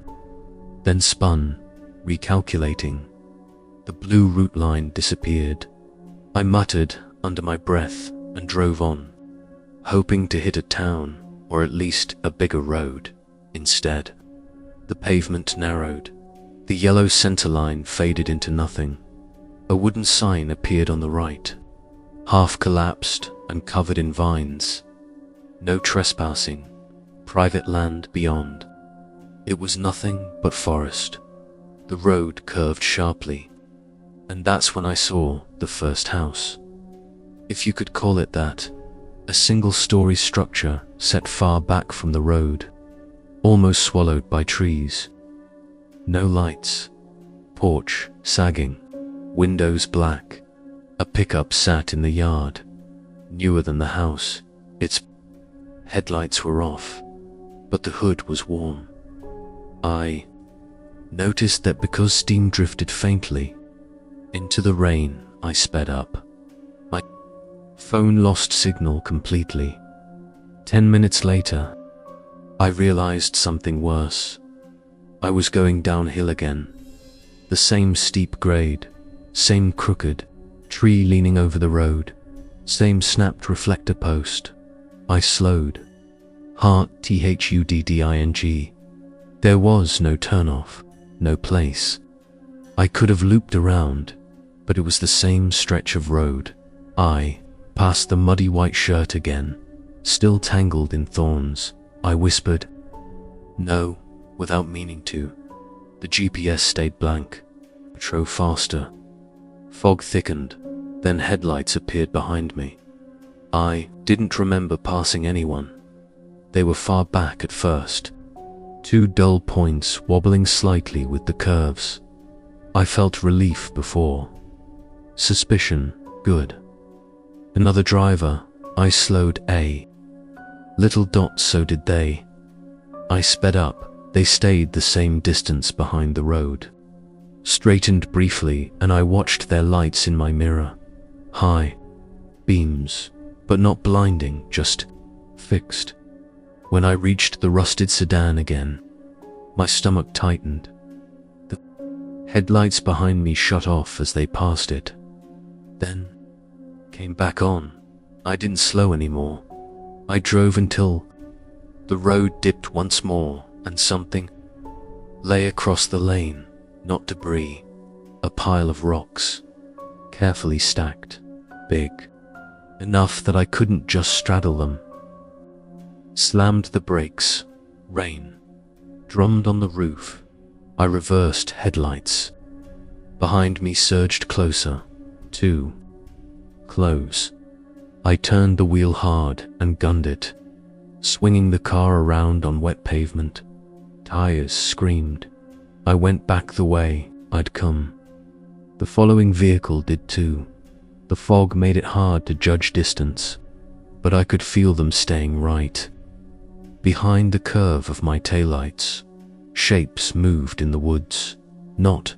then spun, recalculating. The blue route line disappeared. I muttered under my breath and drove on, hoping to hit a town or at least a bigger road. Instead, the pavement narrowed. The yellow center line faded into nothing. A wooden sign appeared on the right, half collapsed and covered in vines. No trespassing, private land beyond. It was nothing but forest. The road curved sharply, and that's when I saw the first house. If you could call it that, a single-story structure set far back from the road, almost swallowed by trees. No lights, porch sagging, windows black. A pickup sat in the yard, newer than the house. Its headlights were off, but the hood was warm. I noticed that because steam drifted faintly into the rain, I sped up. My phone lost signal completely. 10 minutes later, I realized something worse. I was going downhill again. The same steep grade, same crooked tree leaning over the road, same snapped reflector post. I slowed. Heart thudding. There was no turnoff, no place. I could have looped around, but it was the same stretch of road. I passed the muddy white shirt again, still tangled in thorns. I whispered, "No," without meaning to. The GPS stayed blank. I drove faster. Fog thickened, then headlights appeared behind me. I didn't remember passing anyone. They were far back at first. Two dull points wobbling slightly with the curves. I felt relief before. Suspicion, good. Another driver. I slowed a little dot, so did they. I sped up. They stayed the same distance behind the road. Straightened briefly, and I watched their lights in my mirror. High beams, but not blinding, just fixed. When I reached the rusted sedan again, my stomach tightened. The headlights behind me shut off as they passed it, then came back on. I didn't slow anymore. I drove until the road dipped once more and something lay across the lane. Not debris, a pile of rocks, carefully stacked, big, enough that I couldn't just straddle them. Slammed the brakes. Rain drummed on the roof. I reversed headlights. Behind me surged closer. Too close. I turned the wheel hard and gunned it, swinging the car around on wet pavement. Tires screamed. I went back the way I'd come. The following vehicle did too. The fog made it hard to judge distance, but I could feel them staying right. Behind the curve of my taillights, shapes moved in the woods. Not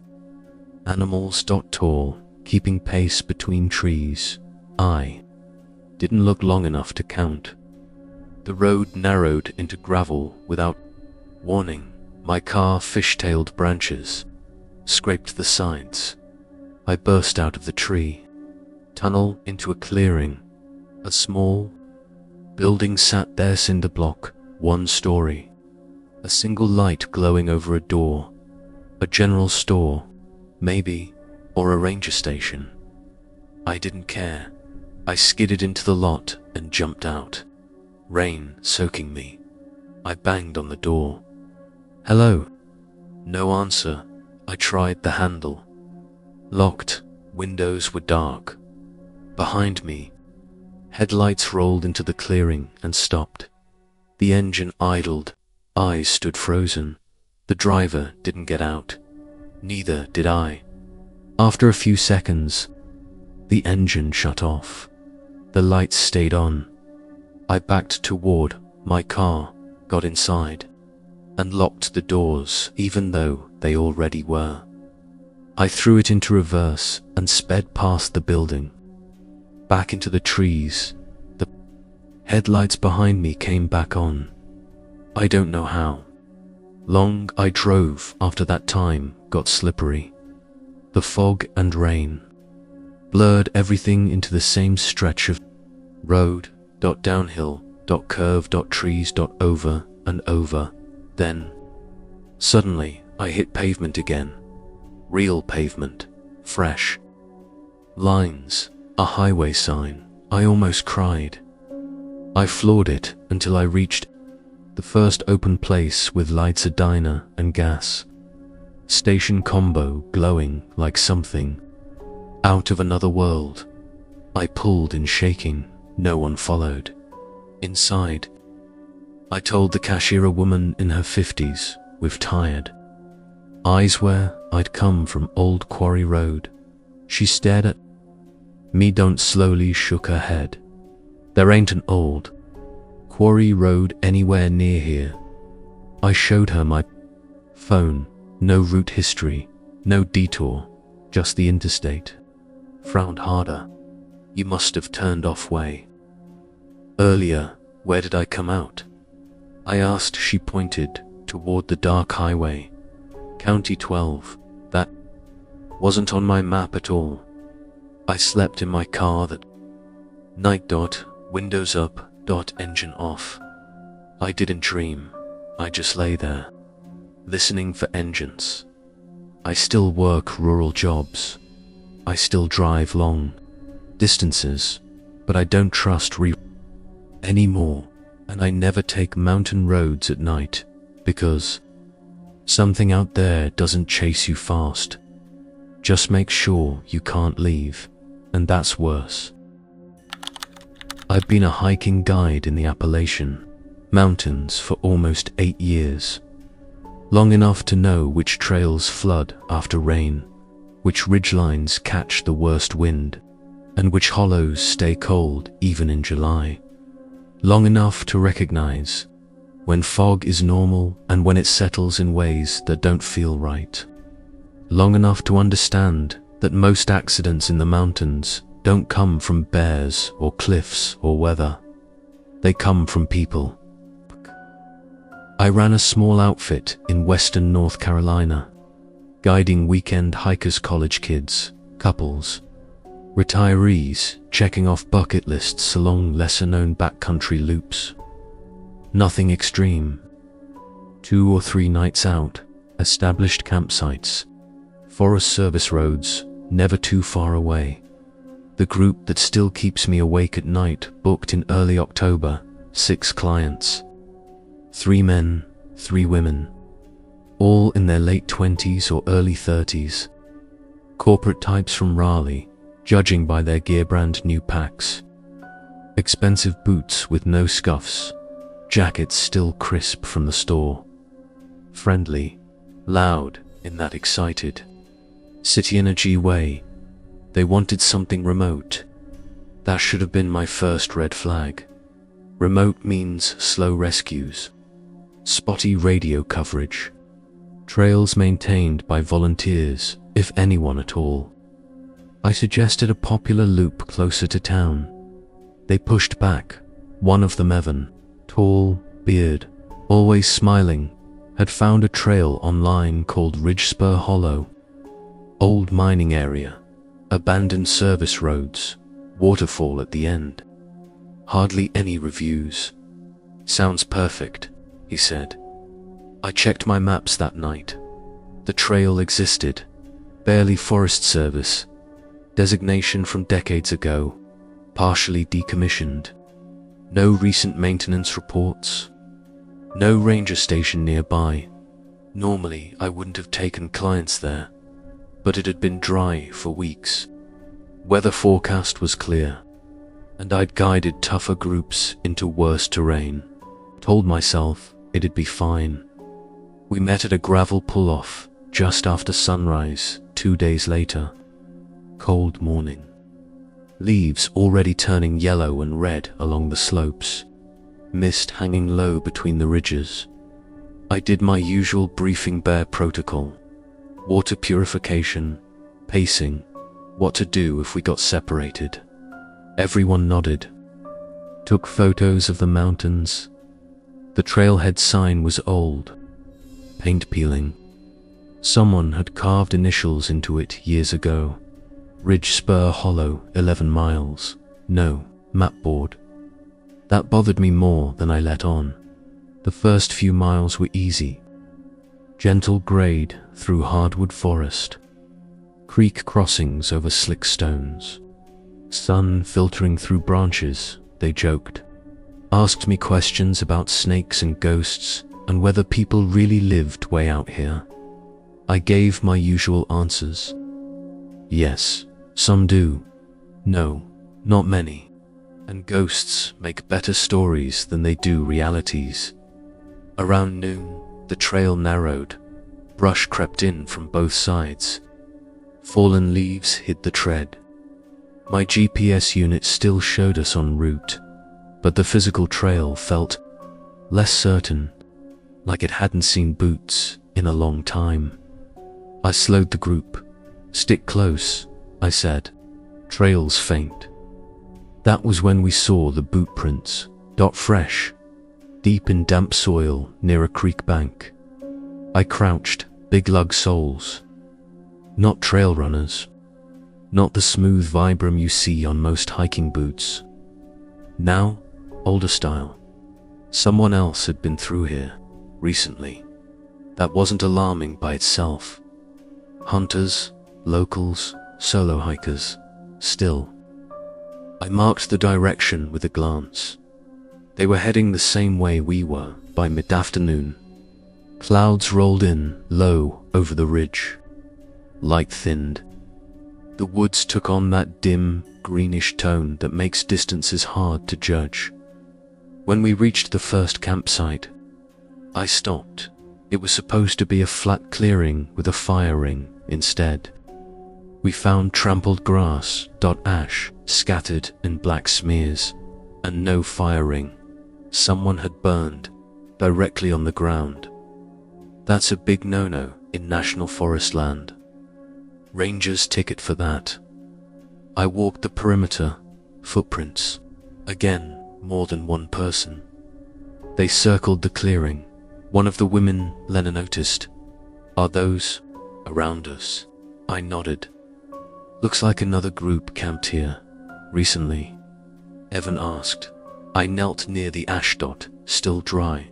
animals. Tall, keeping pace between trees. I didn't look long enough to count. The road narrowed into gravel without warning. My car fishtailed branches, scraped the sides. I burst out of the tree, tunnel into a clearing. A small building sat there, cinder block, one story. A single light glowing over a door. A general store, maybe, or a ranger station. I didn't care. I skidded into the lot and jumped out. Rain soaking me. I banged on the door. "Hello." No answer. I tried the handle. Locked. Windows were dark. Behind me, headlights rolled into the clearing and stopped. The engine idled. Eyes stood frozen. The driver didn't get out. Neither did I. After a few seconds, the engine shut off. The lights stayed on. I backed toward my car, got inside, and locked the doors, even though they already were. I threw it into reverse and sped past the building, back into the trees. The headlights behind me came back on. I don't know how long I drove after that time got slippery. The fog and rain blurred everything into the same stretch of road, downhill, curve, trees, over and over. Then, suddenly, I hit pavement again. Real pavement. Fresh lines. A highway sign. I almost cried. I floored it until I reached the first open place with lights, a diner and gas station combo glowing like something out of another world. I pulled in shaking. No one followed. Inside, I told the cashier, a woman in her 50s, with tired eyes, where I'd come from, Old Quarry Road. She stared at me, don't slowly shook her head. There ain't an Old Quarry Road anywhere near here. I showed her my phone. No route history, no detour, just the interstate. Frowned harder. You must have turned off way earlier. Where did I come out? I asked. She pointed toward the dark highway. County 12. That wasn't on my map at all. I slept in my car that night. Windows up. Engine off. I didn't dream. I just lay there, listening for engines. I still work rural jobs. I still drive long distances, but I don't trust anymore, and I never take mountain roads at night because something out there doesn't chase you fast. Just make sure you can't leave, and that's worse. I've been a hiking guide in the Appalachian Mountains for almost 8 years, long enough to know which trails flood after rain, which ridgelines catch the worst wind, and which hollows stay cold even in July. Long enough to recognize when fog is normal and when it settles in ways that don't feel right. Long enough to understand that most accidents in the mountains don't come from bears or cliffs or weather. They come from people. I ran a small outfit in western North Carolina, guiding weekend hikers, college kids, couples, retirees checking off bucket lists along lesser-known backcountry loops. Nothing extreme. 2 or 3 nights out, established campsites, Forest Service roads, never too far away. The group that still keeps me awake at night booked in early October, 6 clients. 3 men, 3 women, all in their late 20s or early 30s. Corporate types from Raleigh, judging by their gear brand new packs. Expensive boots with no scuffs, jackets still crisp from the store. Friendly, loud in that excited, city energy way. They wanted something remote. That should have been my first red flag. Remote means slow rescues, spotty radio coverage, trails maintained by volunteers, if anyone at all. I suggested a popular loop closer to town. They pushed back. One of them, Evan, tall, beard, always smiling, had found a trail online called Ridge Spur Hollow. Old mining area, abandoned service roads, waterfall at the end. Hardly any reviews. Sounds perfect, he said. I checked my maps that night. The trail existed, barely Forest Service, designation from decades ago, partially decommissioned. No recent maintenance reports. No ranger station nearby. Normally, I wouldn't have taken clients there, but it had been dry for weeks. Weather forecast was clear, and I'd guided tougher groups into worse terrain. Told myself it'd be fine. We met at a gravel pull-off just after sunrise 2 days later. Cold morning. Leaves already turning yellow and red along the slopes. Mist hanging low between the ridges. I did my usual briefing bear protocol. Water purification, pacing, what to do if we got separated. Everyone nodded. Took photos of the mountains. The trailhead sign was old, paint peeling. Someone had carved initials into it years ago. Ridge Spur Hollow, 11 miles. No map board. That bothered me more than I let on. The first few miles were easy. Gentle grade through hardwood forest. Creek crossings over slick stones. Sun filtering through branches, they joked. Asked me questions about snakes and ghosts and whether people really lived way out here. I gave my usual answers. Yes, some do. No, not many. And ghosts make better stories than they do realities. Around noon, the trail narrowed. Brush crept in from both sides. Fallen leaves hid the tread. My GPS unit still showed us en route, but the physical trail felt less certain, like it hadn't seen boots in a long time. I slowed the group. Stick close, I said. Trail's faint. That was when we saw the boot prints, dot fresh, deep in damp soil near a creek bank. I crouched, big lug soles. Not trail runners. Not the smooth Vibram you see on most hiking boots. Now, older style. Someone else had been through here, recently. That wasn't alarming by itself. Hunters, locals, solo hikers, still. I marked the direction with a glance. They were heading the same way we were by mid-afternoon. Clouds rolled in low over the ridge. Light thinned. The woods took on that dim, greenish tone that makes distances hard to judge. When we reached the first campsite, I stopped. It was supposed to be a flat clearing with a fire ring instead. We found trampled grass, ash, scattered in black smears, and no fire ring. Someone had burned directly on the ground. That's a big no-no in national forest land. Ranger's ticket for that. I walked the perimeter, footprints. Again, more than one person. They circled the clearing. One of the women Lena noticed. Are those around us? I nodded. Looks like another group camped here recently. Evan asked. I knelt near the ash dot, still dry.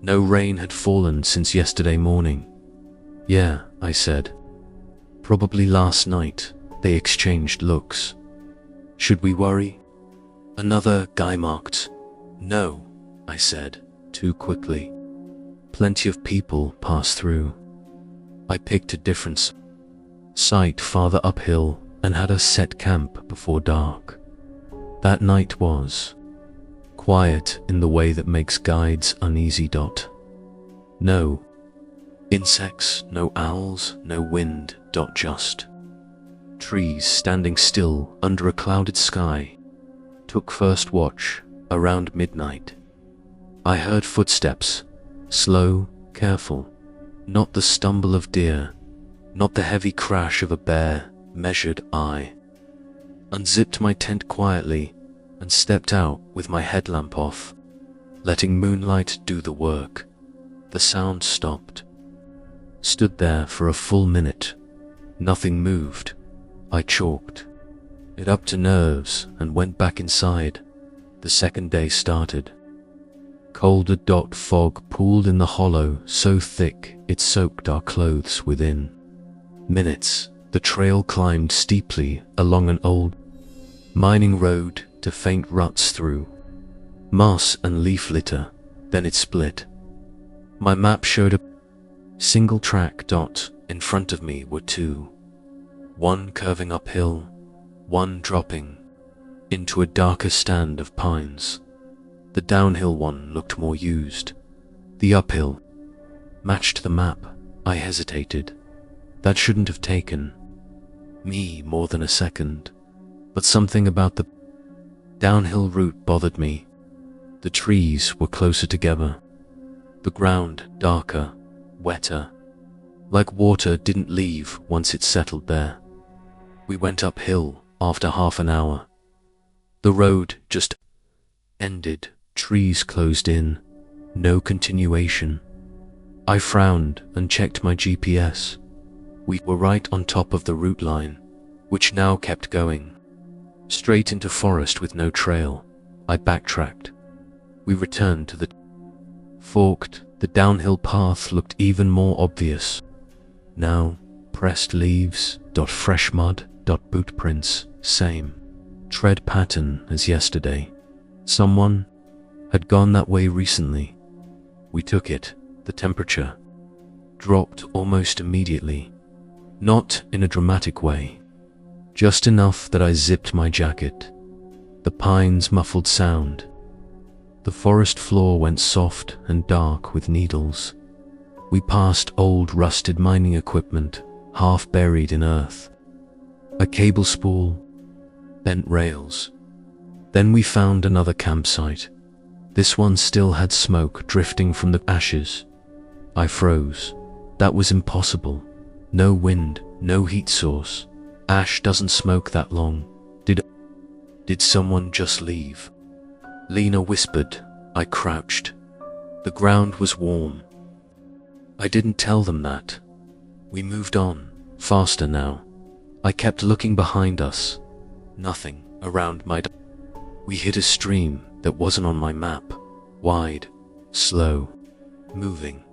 No rain had fallen since yesterday morning. Yeah, I said. Probably last night. They exchanged looks. Should we worry? Another guy marked. No, I said, too quickly. Plenty of people pass through. I picked a different site farther uphill and had us set camp before dark. That night was quiet in the way that makes guides uneasy. No insects, no owls, no wind. Just trees standing still under a clouded sky. Took first watch around midnight. I heard footsteps, slow, careful, not the stumble of deer, not the heavy crash of a bear. Measured. I unzipped my tent quietly and stepped out with my headlamp off, letting moonlight do the work. The sound stopped. Stood there for a full minute. Nothing moved. I chalked it up to nerves and went back inside. The second day started. Colder. Fog pooled in the hollow so thick it soaked our clothes within minutes. The trail climbed steeply along an old mining road to faint ruts through moss and leaf litter. Then it split. My map showed a single track. In front of me were two. One curving uphill, one dropping into a darker stand of pines. The downhill one looked more used. The uphill matched the map. I hesitated. That shouldn't have taken me more than a second. But something about the downhill route bothered me. The trees were closer together. The ground darker, wetter. Like water didn't leave once it settled there. We went uphill after half an hour. The road just ended. Trees closed in. No continuation. I frowned and checked my GPS. We were right on top of the route line, which now kept going straight into forest with no trail. I backtracked. We returned to the forked. The downhill path looked even more obvious. Now, pressed leaves, fresh mud, boot prints, same tread pattern as yesterday. Someone had gone that way recently. We took it. The temperature dropped almost immediately. Not in a dramatic way. Just enough that I zipped my jacket. The pines muffled sound. The forest floor went soft and dark with needles. We passed old rusted mining equipment, half buried in earth. A cable spool, bent rails. Then we found another campsite. This one still had smoke drifting from the ashes. I froze. That was impossible. No wind, no heat source. Ash doesn't smoke that long. Did someone just leave? Lena whispered. I crouched. The ground was warm. I didn't tell them that. We moved on, faster now. I kept looking behind us. Nothing around We hit a stream that wasn't on my map. Wide, slow, moving,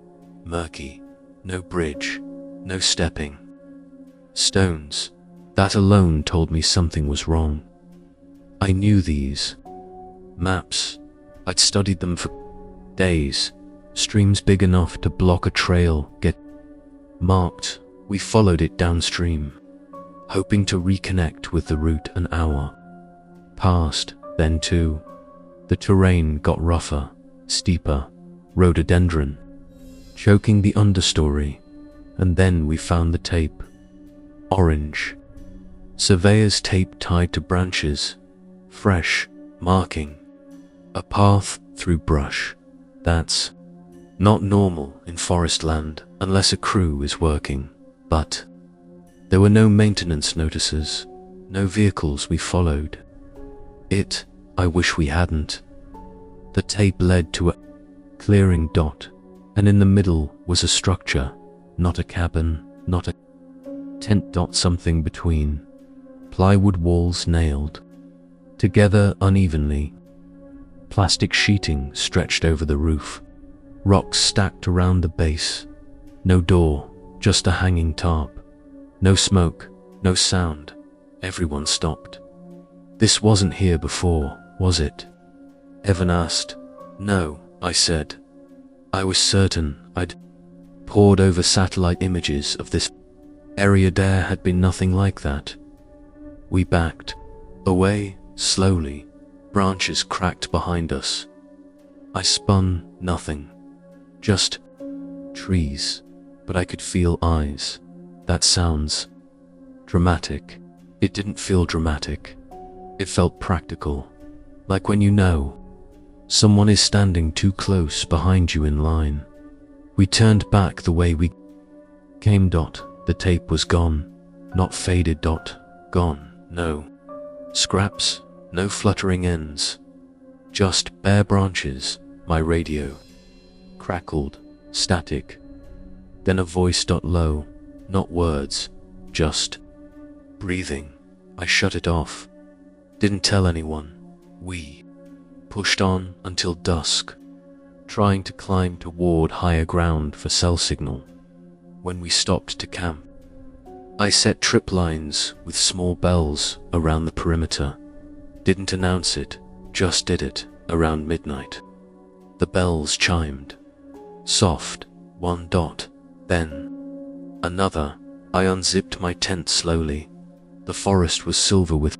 murky. No bridge, no stepping. Stones. That alone told me something was wrong. I knew these maps. I'd studied them for days. Streams big enough to block a trail get marked. We followed it downstream, hoping to reconnect with the route an hour passed. Then too, the terrain got rougher, steeper, rhododendron choking the understory, and then we found the tape. Orange. Surveyor's tape tied to branches, fresh, marking a path through brush. That's not normal in forest land unless a crew is working, but there were no maintenance notices, no vehicles we followed. I wish we hadn't. The tape led to a clearing dot, and in the middle was a structure, not a cabin, not a tent. Something between. Plywood walls nailed together unevenly. Plastic sheeting stretched over the roof. Rocks stacked around the base. No door, just a hanging tarp. No smoke, no sound. Everyone stopped. This wasn't here before, was it? Evan asked. No, I said. I was certain. I'd pored over satellite images of this area. There had been nothing like that. We backed away slowly. Branches cracked behind us. I spun. Nothing. Just trees. But I could feel eyes. That sounds dramatic. It didn't feel dramatic. It felt practical. Like when you know someone is standing too close behind you in line. We turned back the way we came. The tape was gone. Not faded. Gone. No scraps, no fluttering ends. Just bare branches. My radio crackled, static. Then a voice. Low, not words, just breathing. I shut it off. Didn't tell anyone. We pushed on until dusk, trying to climb toward higher ground for cell signal. When we stopped to camp, I set trip lines with small bells around the perimeter. Didn't announce it, just did it. Around midnight, the bells chimed. Soft, one dot, then another. I unzipped my tent slowly. The forest was silver with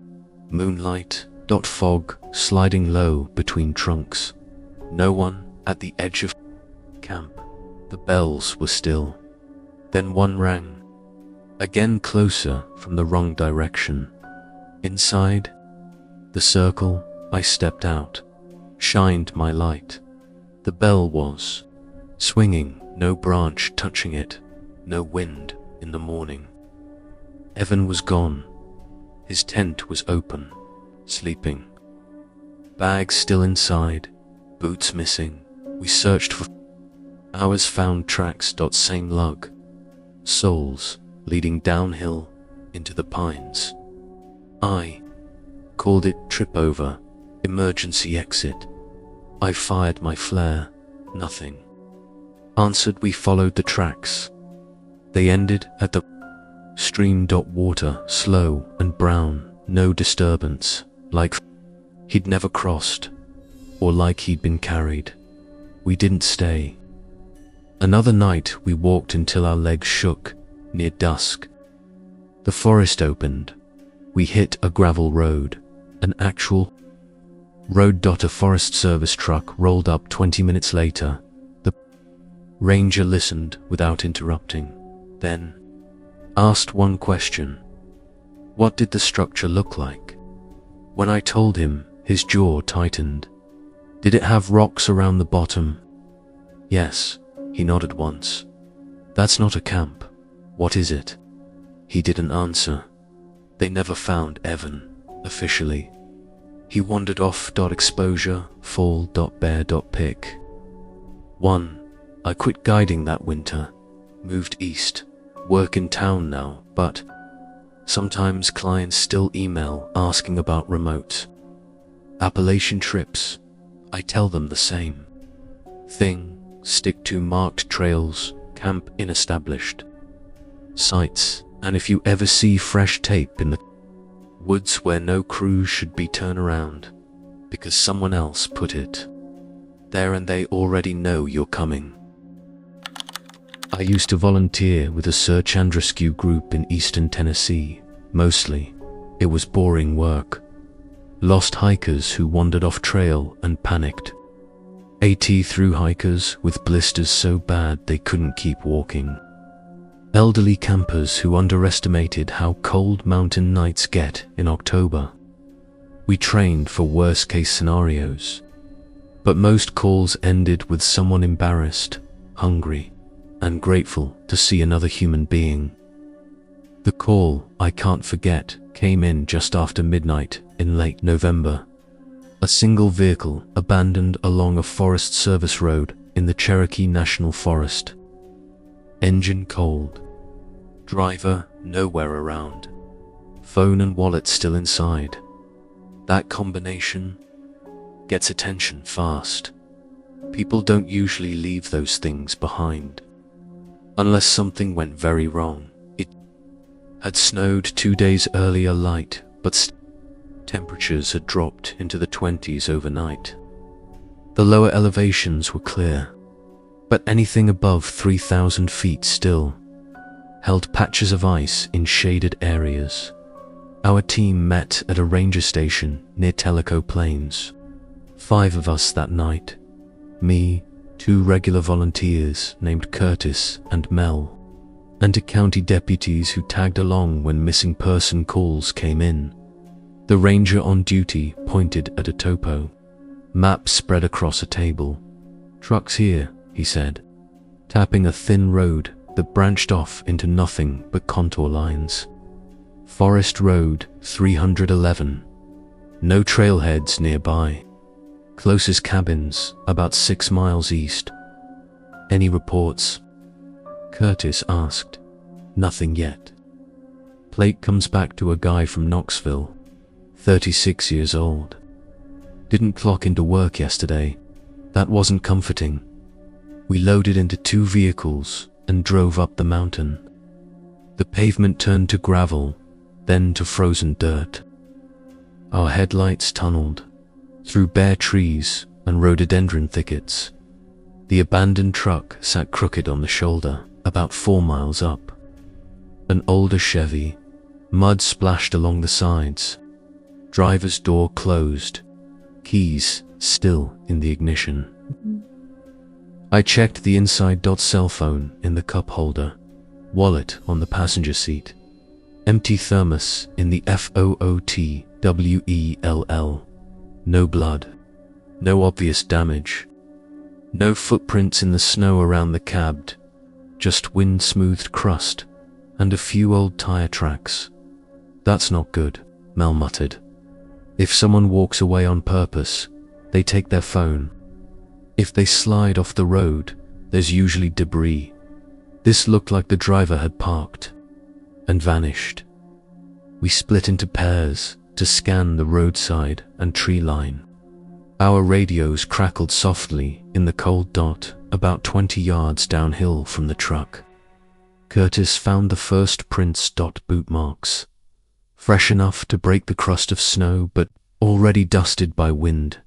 moonlight. Fog sliding low between trunks. No one at the edge of camp. The bells were still. Then one rang. Again, closer from the wrong direction. Inside the circle, I stepped out, shined my light. The bell was swinging, no branch touching it, no wind in the morning. Evan was gone. His tent was open, sleeping. Bags still inside, boots missing. We searched for hours, found tracks. Same lug, soles leading downhill into the pines. I called it trip over, emergency exit. I fired my flare. Nothing answered. We followed the tracks. They ended at the stream. Water, slow and brown, no disturbance, like he'd never crossed, or like he'd been carried. We didn't stay. Another night we walked until our legs shook. Near dusk, the forest opened. We hit a gravel road, an actual road. A Forest Service truck rolled up 20 minutes later. The ranger listened without interrupting, then asked one question. What did the structure look like? When I told him, his jaw tightened. Did it have rocks around the bottom? Yes, he nodded once. That's not a camp. What is it? He didn't answer. They never found Evan, officially. He wandered off. Exposure, fall. Bear. Pick. 1. I quit guiding that winter. Moved east. Work in town now, but sometimes clients still email asking about remote Appalachian trips. I tell them the same thing. Stick to marked trails, camp in established sites, and if you ever see fresh tape in the woods where no crew should be, turn around, because someone else put it. there and they already know you're coming. I used to volunteer with a search and rescue group in eastern Tennessee. Mostly, it was boring work. Lost hikers who wandered off trail and panicked. AT through hikers with blisters so bad they couldn't keep walking. Elderly campers who underestimated how cold mountain nights get in October. We trained for worst-case scenarios, but most calls ended with someone embarrassed, hungry, and grateful to see another human being. The call, I can't forget, came in just after midnight in late November. A single vehicle abandoned along a Forest Service road in the Cherokee National Forest. Engine cold. Driver nowhere around. Phone and wallet still inside. That combination gets attention fast. People don't usually leave those things behind. Unless something went very wrong. It had snowed 2 days earlier light, but temperatures had dropped into the 20s overnight. The lower elevations were clear, but anything above 3,000 feet still held patches of ice in shaded areas. Our team met at a ranger station near Tellico Plains. 5 of us that night. Me, 2 regular volunteers named Curtis and Mel, and 2 county deputies who tagged along when missing person calls came in. The ranger on duty pointed at a topo. Map spread across a table. "Trucks here," he said, tapping a thin road that branched off into nothing but contour lines. Forest Road 311. No trailheads nearby. Closest cabins about 6 miles east. "Any reports?" Curtis asked. "Nothing yet." Plate comes back to a guy from Knoxville, 36 years old. "Didn't clock into work yesterday." That wasn't comforting. We loaded into 2 vehicles and drove up the mountain. The pavement turned to gravel, then to frozen dirt. Our headlights tunneled through bare trees and rhododendron thickets. The abandoned truck sat crooked on the shoulder, about 4 miles up. An older Chevy, mud splashed along the sides. Driver's door closed, keys still in the ignition. I checked the inside. Cell phone in the cup holder, wallet on the passenger seat, empty thermos in the FOOTWELL. No blood, no obvious damage, no footprints in the snow around the cab, just wind-smoothed crust and a few old tire tracks. "That's not good," Mel muttered. "If someone walks away on purpose, they take their phone. If they slide off the road, there's usually debris." This looked like the driver had parked and vanished. We split into pairs to scan the roadside and tree line. Our radios crackled softly in the cold dot about 20 yards downhill from the truck. Curtis found the first prints. Boot marks. Fresh enough to break the crust of snow, but already dusted by wind.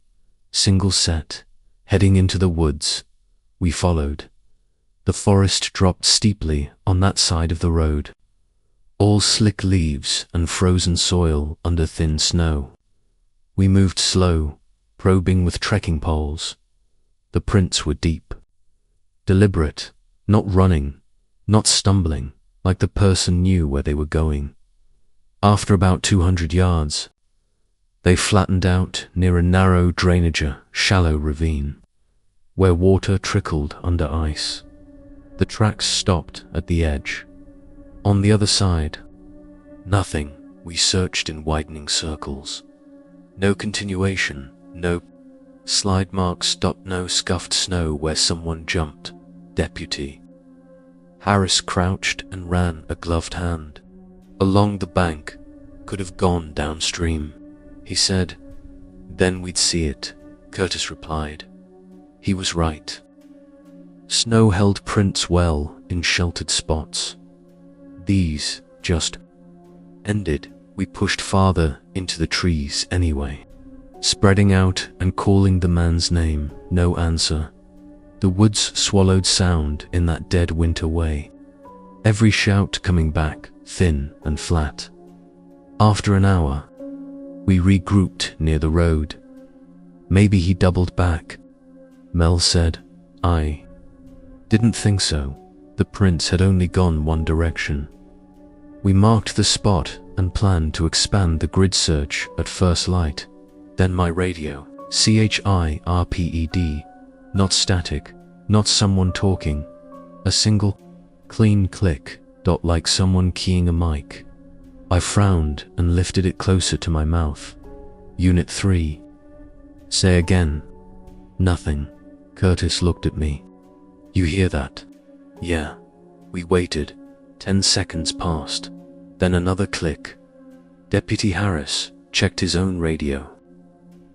Single set, heading into the woods. We followed. The forest dropped steeply on that side of the road. All slick leaves and frozen soil under thin snow. We moved slow, probing with trekking poles. The prints were deep. Deliberate, not running, not stumbling, like the person knew where they were going. After about 200 yards, they flattened out near a narrow drainage, shallow ravine, where water trickled under ice. The tracks stopped at the edge. On the other side, nothing. We searched in widening circles. No continuation, no slide marks. No scuffed snow where someone jumped. Deputy Harris crouched and ran a gloved hand along the bank. "Could have gone downstream," he said. "Then we'd see it," Curtis replied. He was right. Snow held prints well in sheltered spots. These just ended. We pushed farther into the trees anyway. spreading out and calling the man's name. No answer. The woods swallowed sound in that dead winter way. Every shout coming back, thin and flat. After an hour, we regrouped near the road. Maybe he doubled back, Mel said. I didn't think so. The prints had only gone one direction. We marked the spot and planned to expand the grid search at first light. Then my radio, CHIRPED, not static, not someone talking, a single, clean click, like someone keying a mic. I frowned and lifted it closer to my mouth. Unit 3. Say again. Nothing. Curtis looked at me. You hear that? Yeah. We waited. 10 seconds passed. Then another click. Deputy Harris checked his own radio.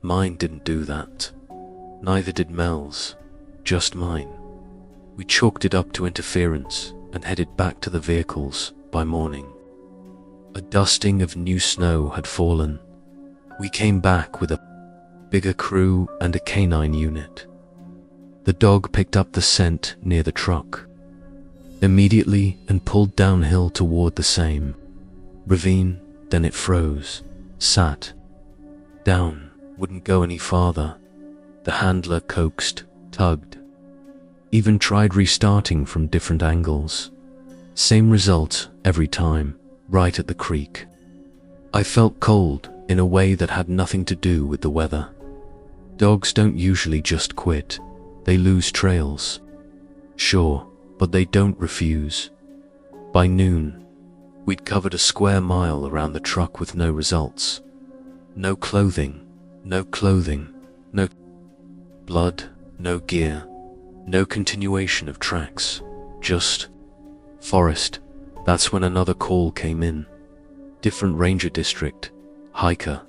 Mine didn't do that. Neither did Mel's. Just mine. We chalked it up to interference and headed back to the vehicles by morning. A dusting of new snow had fallen. We came back with a bigger crew and a canine unit. The dog picked up the scent near the truck immediately and pulled downhill toward the same ravine. Then it froze, sat down, wouldn't go any farther. The handler coaxed, tugged, even tried restarting from different angles. Same result every time, right at the creek. I felt cold in a way that had nothing to do with the weather. Dogs don't usually just quit. They lose trails. Sure, but they don't refuse. By noon, we'd covered a square mile around the truck with no results. No clothing, no blood, no gear, no continuation of tracks, just forest. That's when another call came in. Different ranger district, hiker,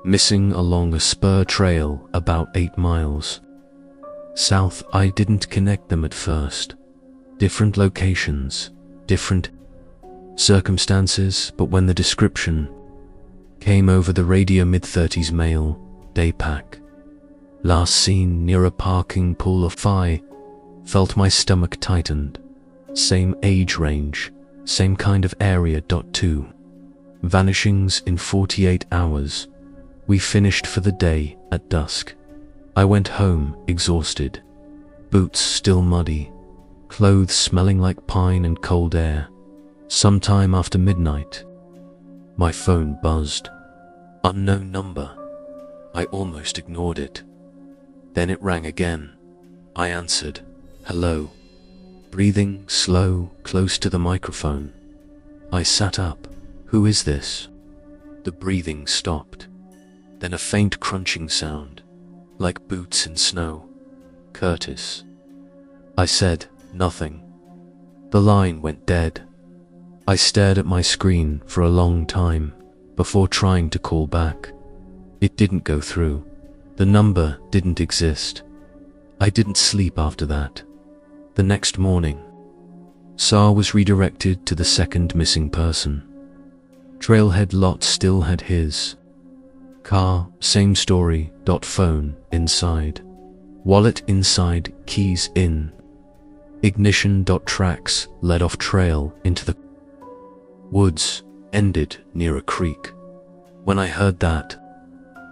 missing along a spur trail about 8 miles south. I didn't connect them at first. Different locations, different circumstances, but when the description came over the radio, mid-30s male, day pack, last seen near a parking pool of fire, felt my stomach tightened. Same age range, same kind of area. 2 vanishings in 48 hours. We finished for the day at dusk. I went home exhausted, boots still muddy, clothes smelling like pine and cold air. Sometime after midnight, my phone buzzed. Unknown number. I almost ignored it. Then it rang again. I answered. Hello. Breathing slow, close to the microphone. I sat up. Who is this? The breathing stopped. Then a faint crunching sound, like boots in snow. Curtis. I said nothing. The line went dead. I stared at my screen for a long time before trying to call back. It didn't go through. The number didn't exist. I didn't sleep after that. The next morning, SAR was redirected to the second missing person. Trailhead lot still had his car, same story. Phone inside, wallet inside, keys in, ignition. Tracks led off trail into the woods, ended near a creek. When I heard that,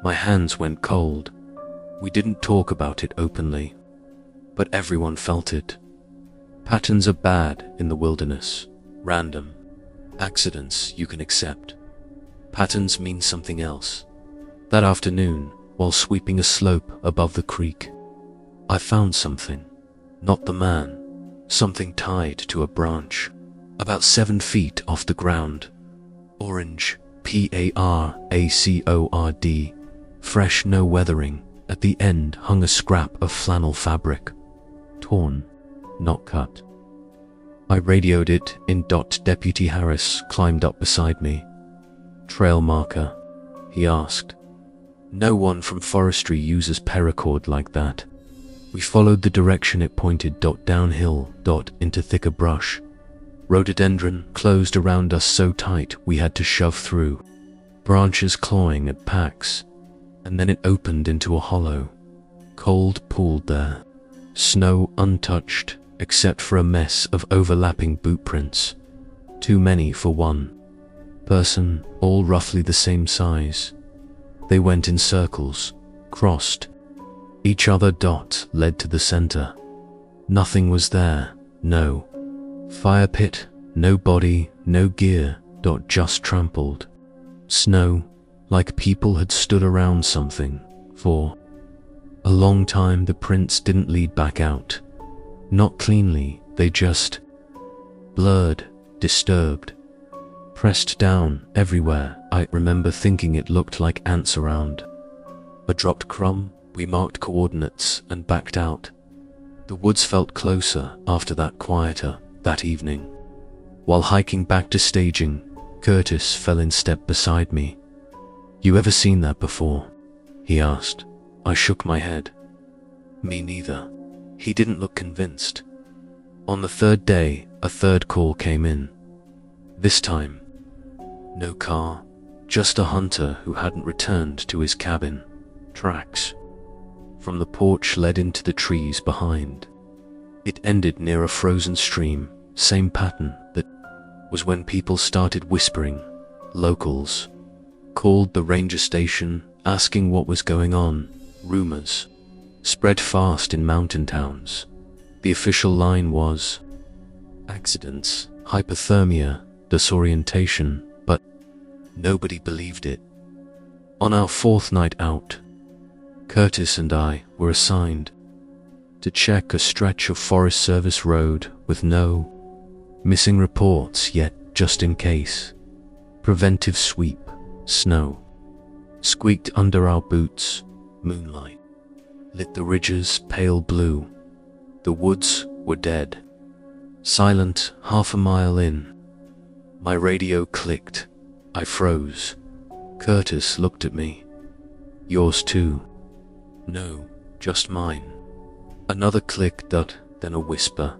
my hands went cold. We didn't talk about it openly, but everyone felt it. Patterns are bad in the wilderness. Random accidents you can accept. Patterns mean something else. That afternoon, while sweeping a slope above the creek, I found something. Not the man. Something tied to a branch, about 7 feet off the ground. Orange, PARACORD. Fresh, no weathering. At the end hung a scrap of flannel fabric. Torn, not cut. I radioed it in. Deputy Harris climbed up beside me. Trail marker, he asked. No one from forestry uses paracord like that. We followed the direction it pointed. Downhill, into thicker brush. Rhododendron closed around us so tight we had to shove through. Branches clawing at packs. and then it opened into a hollow. Cold pooled there. Snow untouched, except for a mess of overlapping boot prints. Too many for one person, all roughly the same size. They went in circles, crossed each other. Dot led to the center. Nothing was there. No fire pit, no body, no gear. Dot just trampled snow, like people had stood around something for a long time. The prints didn't lead back out. Not cleanly, they just blurred, disturbed, pressed down everywhere. I remember thinking it looked like ants around a dropped crumb. We marked coordinates and backed out. The woods felt closer after that, quieter that evening. While hiking back to staging, Curtis fell in step beside me. "You ever seen that before?" he asked. I shook my head. "Me neither." He didn't look convinced. On the third day, a third call came in. This time, no car, just a hunter who hadn't returned to his cabin. Tracks from the porch led into the trees behind. It ended near a frozen stream, same pattern. That was when people started whispering. Locals called the ranger station, asking what was going on. Rumors spread fast in mountain towns. The official line was accidents, hypothermia, disorientation, but nobody believed it. On our fourth night out, Curtis and I were assigned to check a stretch of Forest Service road with no missing reports yet, just in case. Preventive sweep. Snow squeaked under our boots. Moonlight lit the ridges pale blue. The woods were dead. Silent half a mile in. My radio clicked. I froze. Curtis looked at me. "Yours too?" "No, just mine." Another click, then a whisper.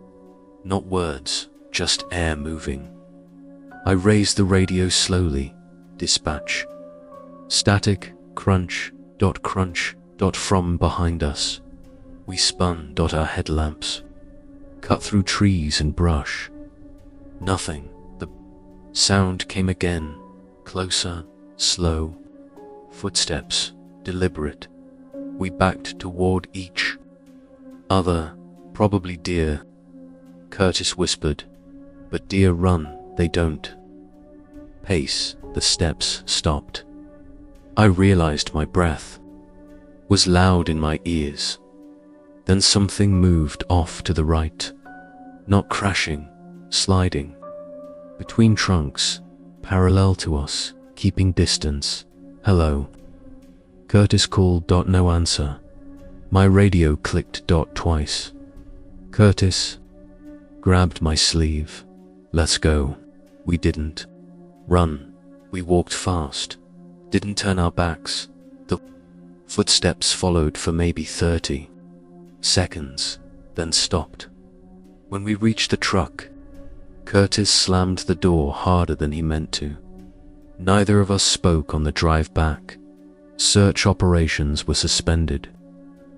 Not words, just air moving. I raised the radio slowly. Dispatch. Static, crunch, from behind us. We spun. Our headlamps cut through trees and brush. Nothing. The sound came again. Closer, slow. Footsteps, deliberate. We backed toward each other. "Probably deer," Curtis whispered. "But deer run, they don't pace." The steps stopped. I realized my breath was loud in my ears. Then something moved off to the right. Not crashing, sliding. Between trunks, parallel to us, keeping distance. "Hello." Curtis called. No answer. My radio clicked. Twice. Curtis grabbed my sleeve. "Let's go." We didn't run. We walked fast. Didn't turn our backs. The footsteps followed for maybe 30 seconds, then stopped. When we reached the truck, Curtis slammed the door harder than he meant to. Neither of us spoke on the drive back. Search operations were suspended.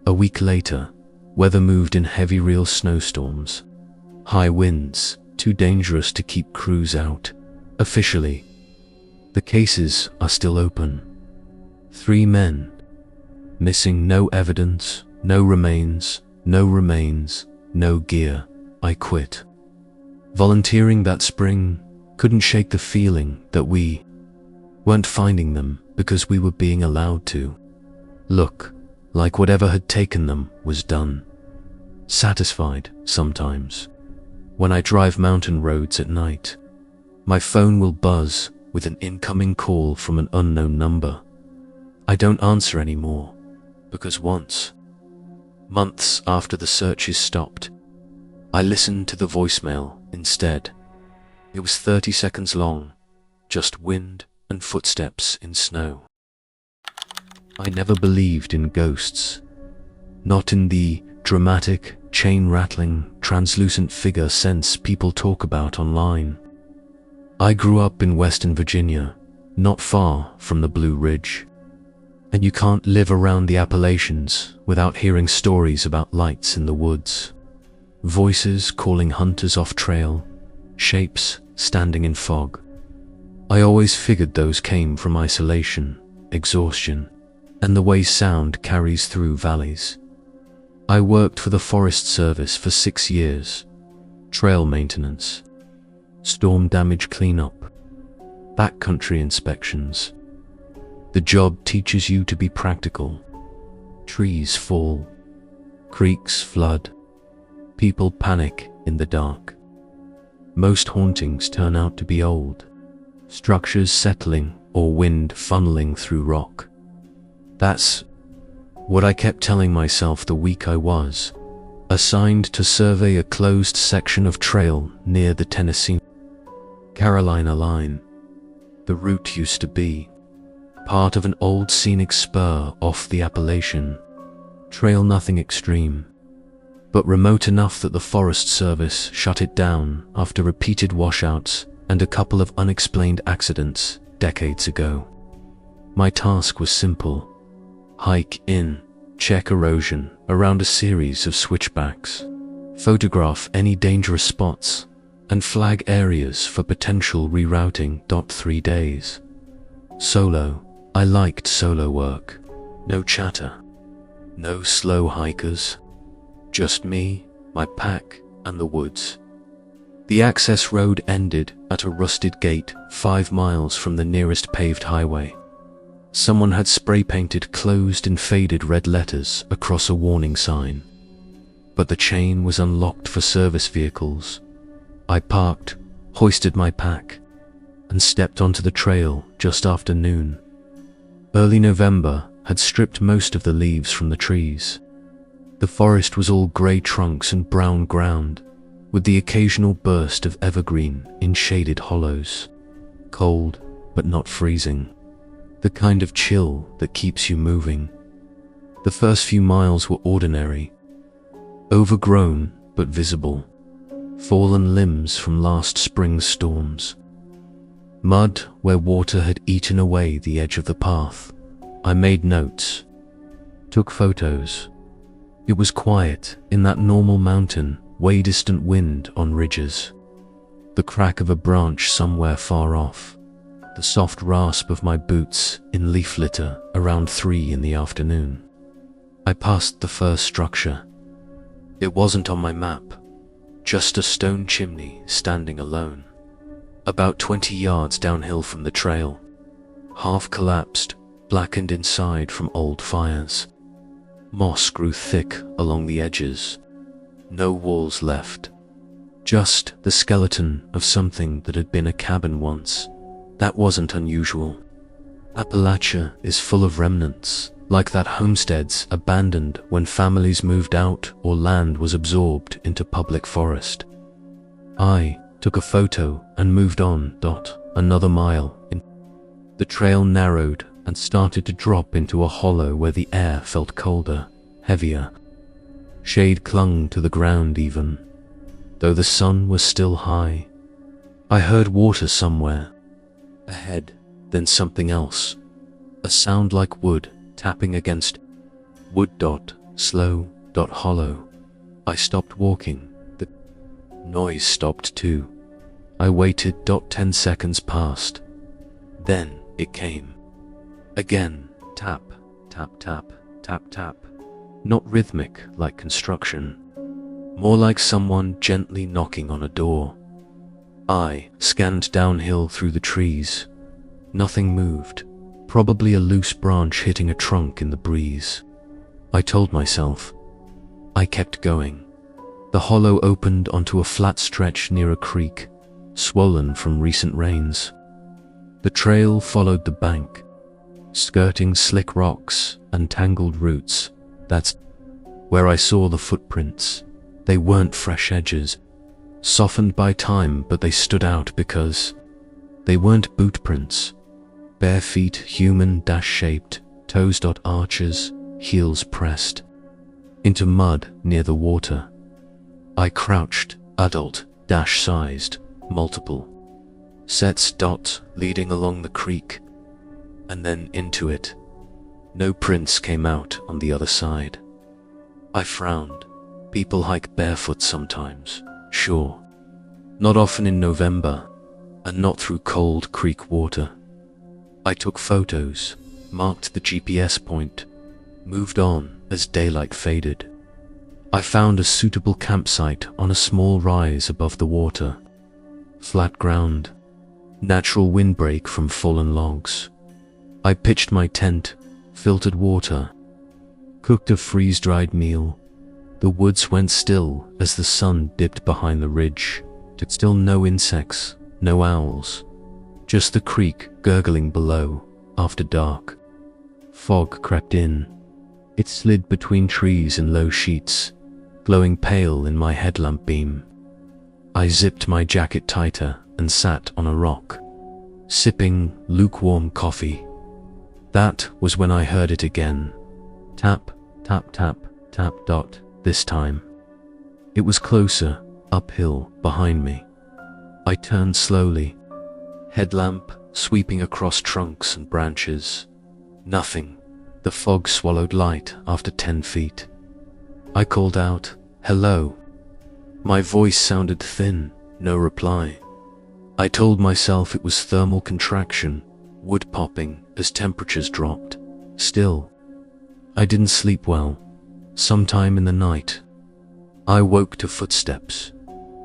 A week later, weather moved in heavy real snowstorms. High winds, too dangerous to keep crews out. Officially, the cases are still open. 3 men missing. No evidence, no remains, no gear. I quit. Volunteering that spring, couldn't shake the feeling that we weren't finding them because we were being allowed to. Look, like whatever had taken them was done. Satisfied, sometimes. When I drive mountain roads at night, my phone will buzz with an incoming call from an unknown number. I don't answer anymore, because once, months after the searches stopped, I listened to the voicemail instead. It was 30 seconds long, just wind and footsteps in snow. I never believed in ghosts. Not in the dramatic, chain-rattling, translucent figure sense people talk about online. I grew up in Western Virginia, not far from the Blue Ridge. And you can't live around the Appalachians without hearing stories about lights in the woods. Voices calling hunters off trail, shapes standing in fog. I always figured those came from isolation, exhaustion, and the way sound carries through valleys. I worked for the Forest Service for 6 years. Trail maintenance, storm damage cleanup, backcountry inspections. The job teaches you to be practical. Trees fall, creeks flood, people panic in the dark. Most hauntings turn out to be old, structures settling or wind funneling through rock. That's what I kept telling myself the week I was assigned to survey a closed section of trail near the Tennessee-Carolina line. The route used to be part of an old scenic spur off the Appalachian Trail, nothing extreme, but remote enough that the Forest Service shut it down after repeated washouts and a couple of unexplained accidents decades ago. My task was simple: hike in, check erosion around a series of switchbacks, photograph any dangerous spots, and flag areas for potential rerouting. 3 days. Solo. I liked solo work. No chatter. No slow hikers. Just me, my pack, and the woods. The access road ended at a rusted gate 5 miles from the nearest paved highway. Someone had spray-painted closed in faded red letters across a warning sign. But the chain was unlocked for service vehicles. I parked, hoisted my pack, and stepped onto the trail just after noon. Early November had stripped most of the leaves from the trees. The forest was all grey trunks and brown ground, with the occasional burst of evergreen in shaded hollows. Cold, but not freezing. The kind of chill that keeps you moving. The first few miles were ordinary. Overgrown, but visible. Fallen limbs from last spring's storms. Mud where water had eaten away the edge of the path. I made notes. Took photos. It was quiet in that normal mountain, way distant wind on ridges. The crack of a branch somewhere far off. The soft rasp of my boots in leaf litter around 3 in the afternoon. I passed the first structure. It wasn't on my map. Just a stone chimney standing alone. About 20 yards downhill from the trail. Half collapsed, blackened inside from old fires. Moss grew thick along the edges. No walls left. Just the skeleton of something that had been a cabin once. That wasn't unusual. Appalachia is full of remnants, like that homesteads abandoned when families moved out or land was absorbed into public forest. I took a photo and moved on. Another mile in. The trail narrowed and started to drop into a hollow where the air felt colder, heavier. Shade clung to the ground even, though the sun was still high. I heard water somewhere. Ahead, then something else. A sound like wood tapping against wood. Slow. Hollow. I stopped walking. The noise stopped too. I waited. 10 seconds passed. Then it came. Again. Tap, tap, tap, tap, tap. Not rhythmic like construction. More like someone gently knocking on a door. I scanned downhill through the trees. Nothing moved. Probably a loose branch hitting a trunk in the breeze. I told myself. I kept going. The hollow opened onto a flat stretch near a creek, swollen from recent rains. The trail followed the bank, skirting slick rocks and tangled roots. That's where I saw the footprints. They weren't fresh edges, softened by time, but they stood out because they weren't boot prints. Bare feet, human-shaped, toes. Arches, heels pressed into mud near the water. I crouched, adult-sized, multiple sets. Leading along the creek, and then into it. No prints came out on the other side. I frowned. People hike barefoot sometimes, sure. Not often in November, and not through cold creek water. I took photos, marked the GPS point, moved on as daylight faded. I found a suitable campsite on a small rise above the water. Flat ground, natural windbreak from fallen logs. I pitched my tent, filtered water, cooked a freeze-dried meal. The woods went still as the sun dipped behind the ridge. Still no insects, no owls, just the creek gurgling below after dark. Fog crept in. It slid between trees in low sheets, glowing pale in my headlamp beam. I zipped my jacket tighter and sat on a rock, sipping lukewarm coffee. That was when I heard it again. Tap, tap, tap, tap, dot, this time. It was closer, uphill, behind me. I turned slowly, headlamp sweeping across trunks and branches. Nothing. The fog swallowed light after 10 feet. I called out, "Hello." My voice sounded thin, no reply. I told myself it was thermal contraction, wood popping as temperatures dropped. Still, I didn't sleep well. Sometime in the night, I woke to footsteps.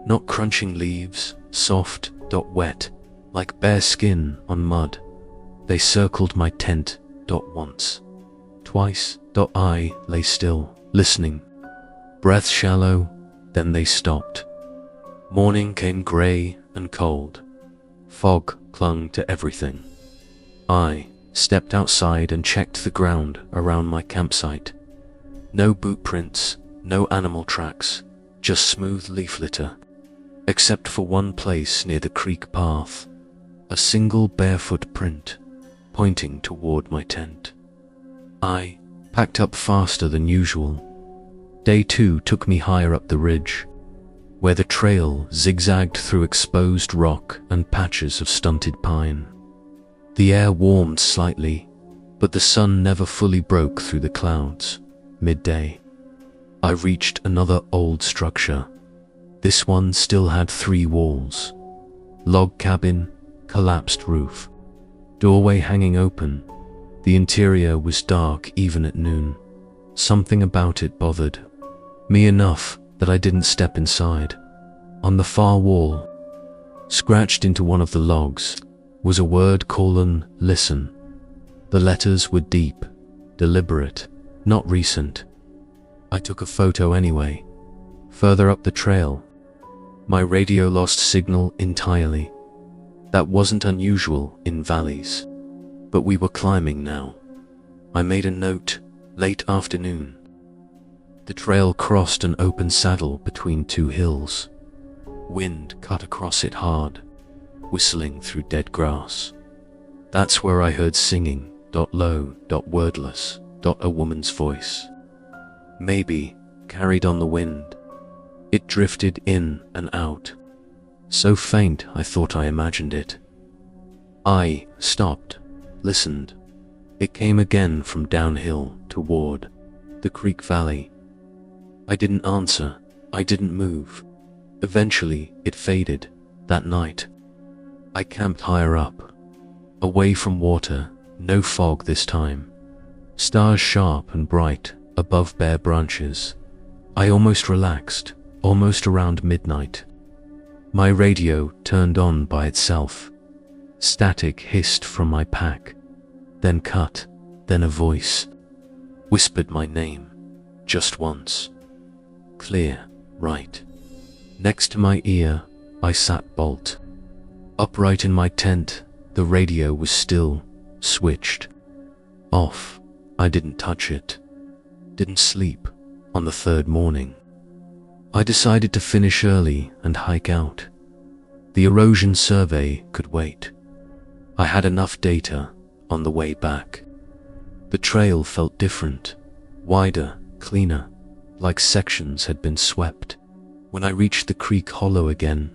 Not crunching leaves, soft, wet, like bare skin on mud. They circled my tent, once. Twice, I lay still, listening. Breath shallow, then they stopped. Morning came grey and cold. Fog clung to everything. I stepped outside and checked the ground around my campsite. No boot prints, no animal tracks, just smooth leaf litter. Except for one place near the creek path, a single barefoot print pointing toward my tent. I packed up faster than usual. Day 2 took me higher up the ridge, where the trail zigzagged through exposed rock and patches of stunted pine. The air warmed slightly, but the sun never fully broke through the clouds. Midday, I reached another old structure. This one still had 3 walls. Log cabin, collapsed roof. Doorway hanging open. The interior was dark even at noon. Something about it bothered me enough that I didn't step inside. On the far wall, scratched into one of the logs, was a word: listen. The letters were deep, deliberate, not recent. I took a photo anyway. Further up the trail, my radio lost signal entirely. That wasn't unusual in valleys, but we were climbing now. I made a note, late afternoon. The trail crossed an open saddle between 2 hills. Wind cut across it hard, whistling through dead grass. That's where I heard singing, low, wordless, a woman's voice. Maybe carried on the wind. It drifted in and out, so faint I thought I imagined it. I stopped, listened. It came again from downhill toward the creek valley. I didn't answer, I didn't move. Eventually it faded, that night. I camped higher up, away from water, no fog this time. Stars sharp and bright above bare branches. I almost relaxed, almost around midnight. My radio turned on by itself. Static hissed from my pack, then cut, then a voice whispered my name, just once. Clear, right. Next to my ear, I sat bolt upright in my tent. The radio was still, switched off. I didn't touch it, didn't sleep. On the 3rd morning, I decided to finish early and hike out. The erosion survey could wait. I had enough data on the way back. The trail felt different, wider, cleaner, like sections had been swept. When I reached the creek hollow again,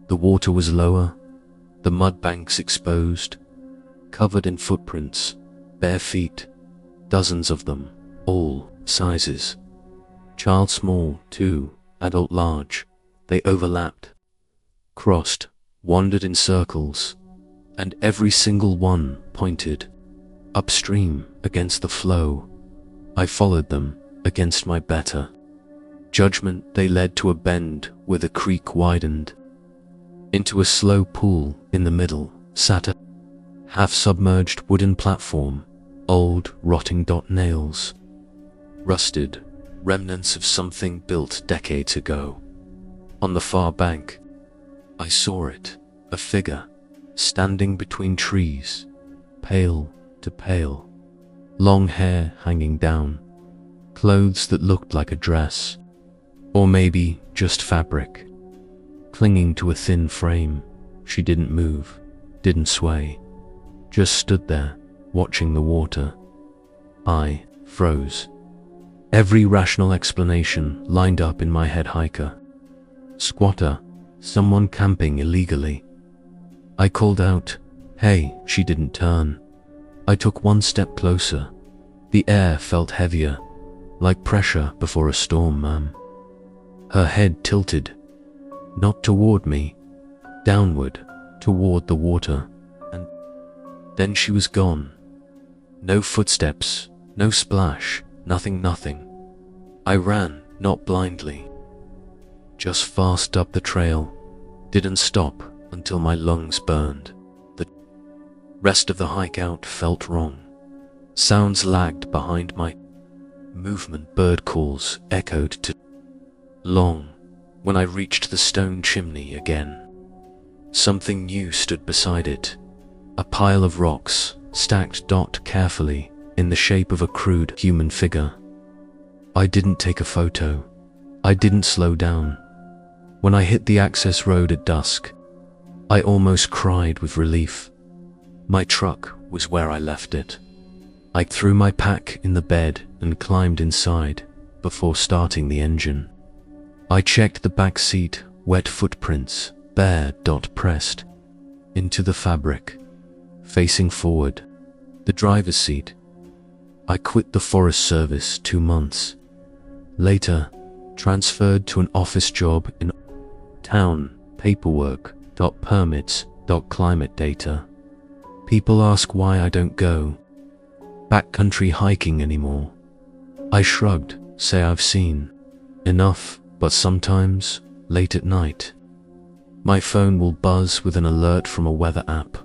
the water was lower, the mud banks exposed, covered in footprints, bare feet, dozens of them, all sizes. Child small, too, adult large. They overlapped, crossed, wandered in circles, and every single one pointed upstream against the flow. I followed them against my better judgment. They led to a bend where the creek widened. Into a slow pool in the middle sat a half-submerged wooden platform, old, rotting nails, rusted, remnants of something built decades ago. On the far bank, I saw it, a figure, standing between trees, pale to pale, long hair hanging down, clothes that looked like a dress, or maybe just fabric, clinging to a thin frame. She didn't move, didn't sway, just stood there, watching the water. I froze. Every rational explanation lined up in my head. Hiker, squatter, someone camping illegally. I called out, "Hey," she didn't turn. I took one step closer. The air felt heavier, like pressure before a storm, ma'am. Her head tilted, not toward me, downward, toward the water, and then she was gone. No footsteps, no splash, nothing. I ran, not blindly, just fast up the trail, didn't stop until my lungs burned. The rest of the hike out felt wrong. Sounds lagged behind my movement. Bird calls echoed to long. When I reached the stone chimney again, something new stood beside it. A pile of rocks, stacked carefully, in the shape of a crude human figure. I didn't take a photo. I didn't slow down. When I hit the access road at dusk, I almost cried with relief. My truck was where I left it. I threw my pack in the bed and climbed inside before starting the engine. I checked the back seat, wet footprints, bare pressed into the fabric, facing forward. The driver's seat. I quit the Forest Service 2 months later, transferred to an office job in town, paperwork, permits, climate data. People ask why I don't go backcountry hiking anymore. I shrugged, say I've seen enough, but sometimes, late at night, my phone will buzz with an alert from a weather app.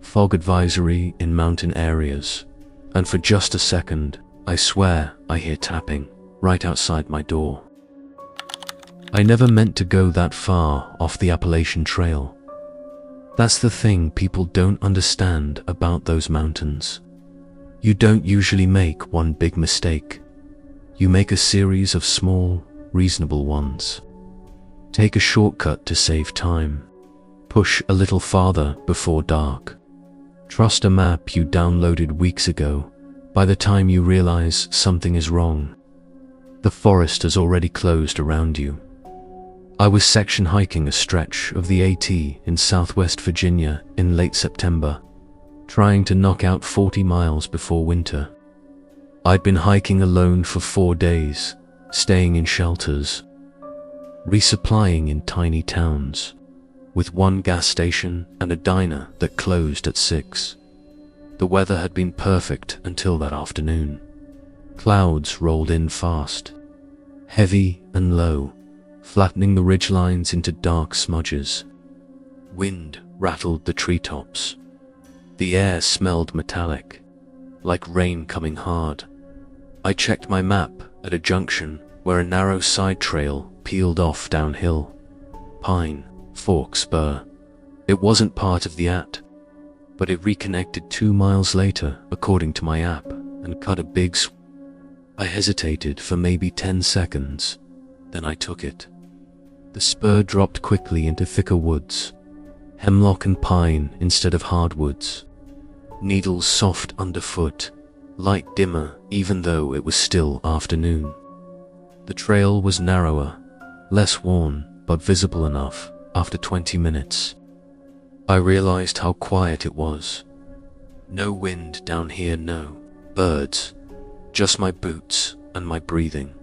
Fog advisory in mountain areas, and for just a second, I swear I hear tapping right outside my door. I never meant to go that far off the Appalachian Trail. That's the thing people don't understand about those mountains. You don't usually make one big mistake. You make a series of small, reasonable ones. Take a shortcut to save time. Push a little farther before dark. Trust a map you downloaded weeks ago. By the time you realize something is wrong, the forest has already closed around you. I was section hiking a stretch of the AT in Southwest Virginia in late September, trying to knock out 40 miles before winter. I'd been hiking alone for 4 days, staying in shelters, resupplying in tiny towns, with one gas station and a diner that closed at 6. The weather had been perfect until that afternoon. Clouds rolled in fast, heavy and low, flattening the ridgelines into dark smudges. Wind rattled the treetops. The air smelled metallic, like rain coming hard. I checked my map at a junction where a narrow side trail peeled off downhill. Pine Fork Spur. It wasn't part of the AT, but it reconnected 2 miles later, according to my app, and cut a big sweep. I hesitated for maybe 10 seconds, then I took it. The spur dropped quickly into thicker woods, hemlock and pine instead of hardwoods. Needles soft underfoot, light dimmer even though it was still afternoon. The trail was narrower, less worn, but visible enough after 20 minutes. I realized how quiet it was. No wind down here, no birds, just my boots and my breathing.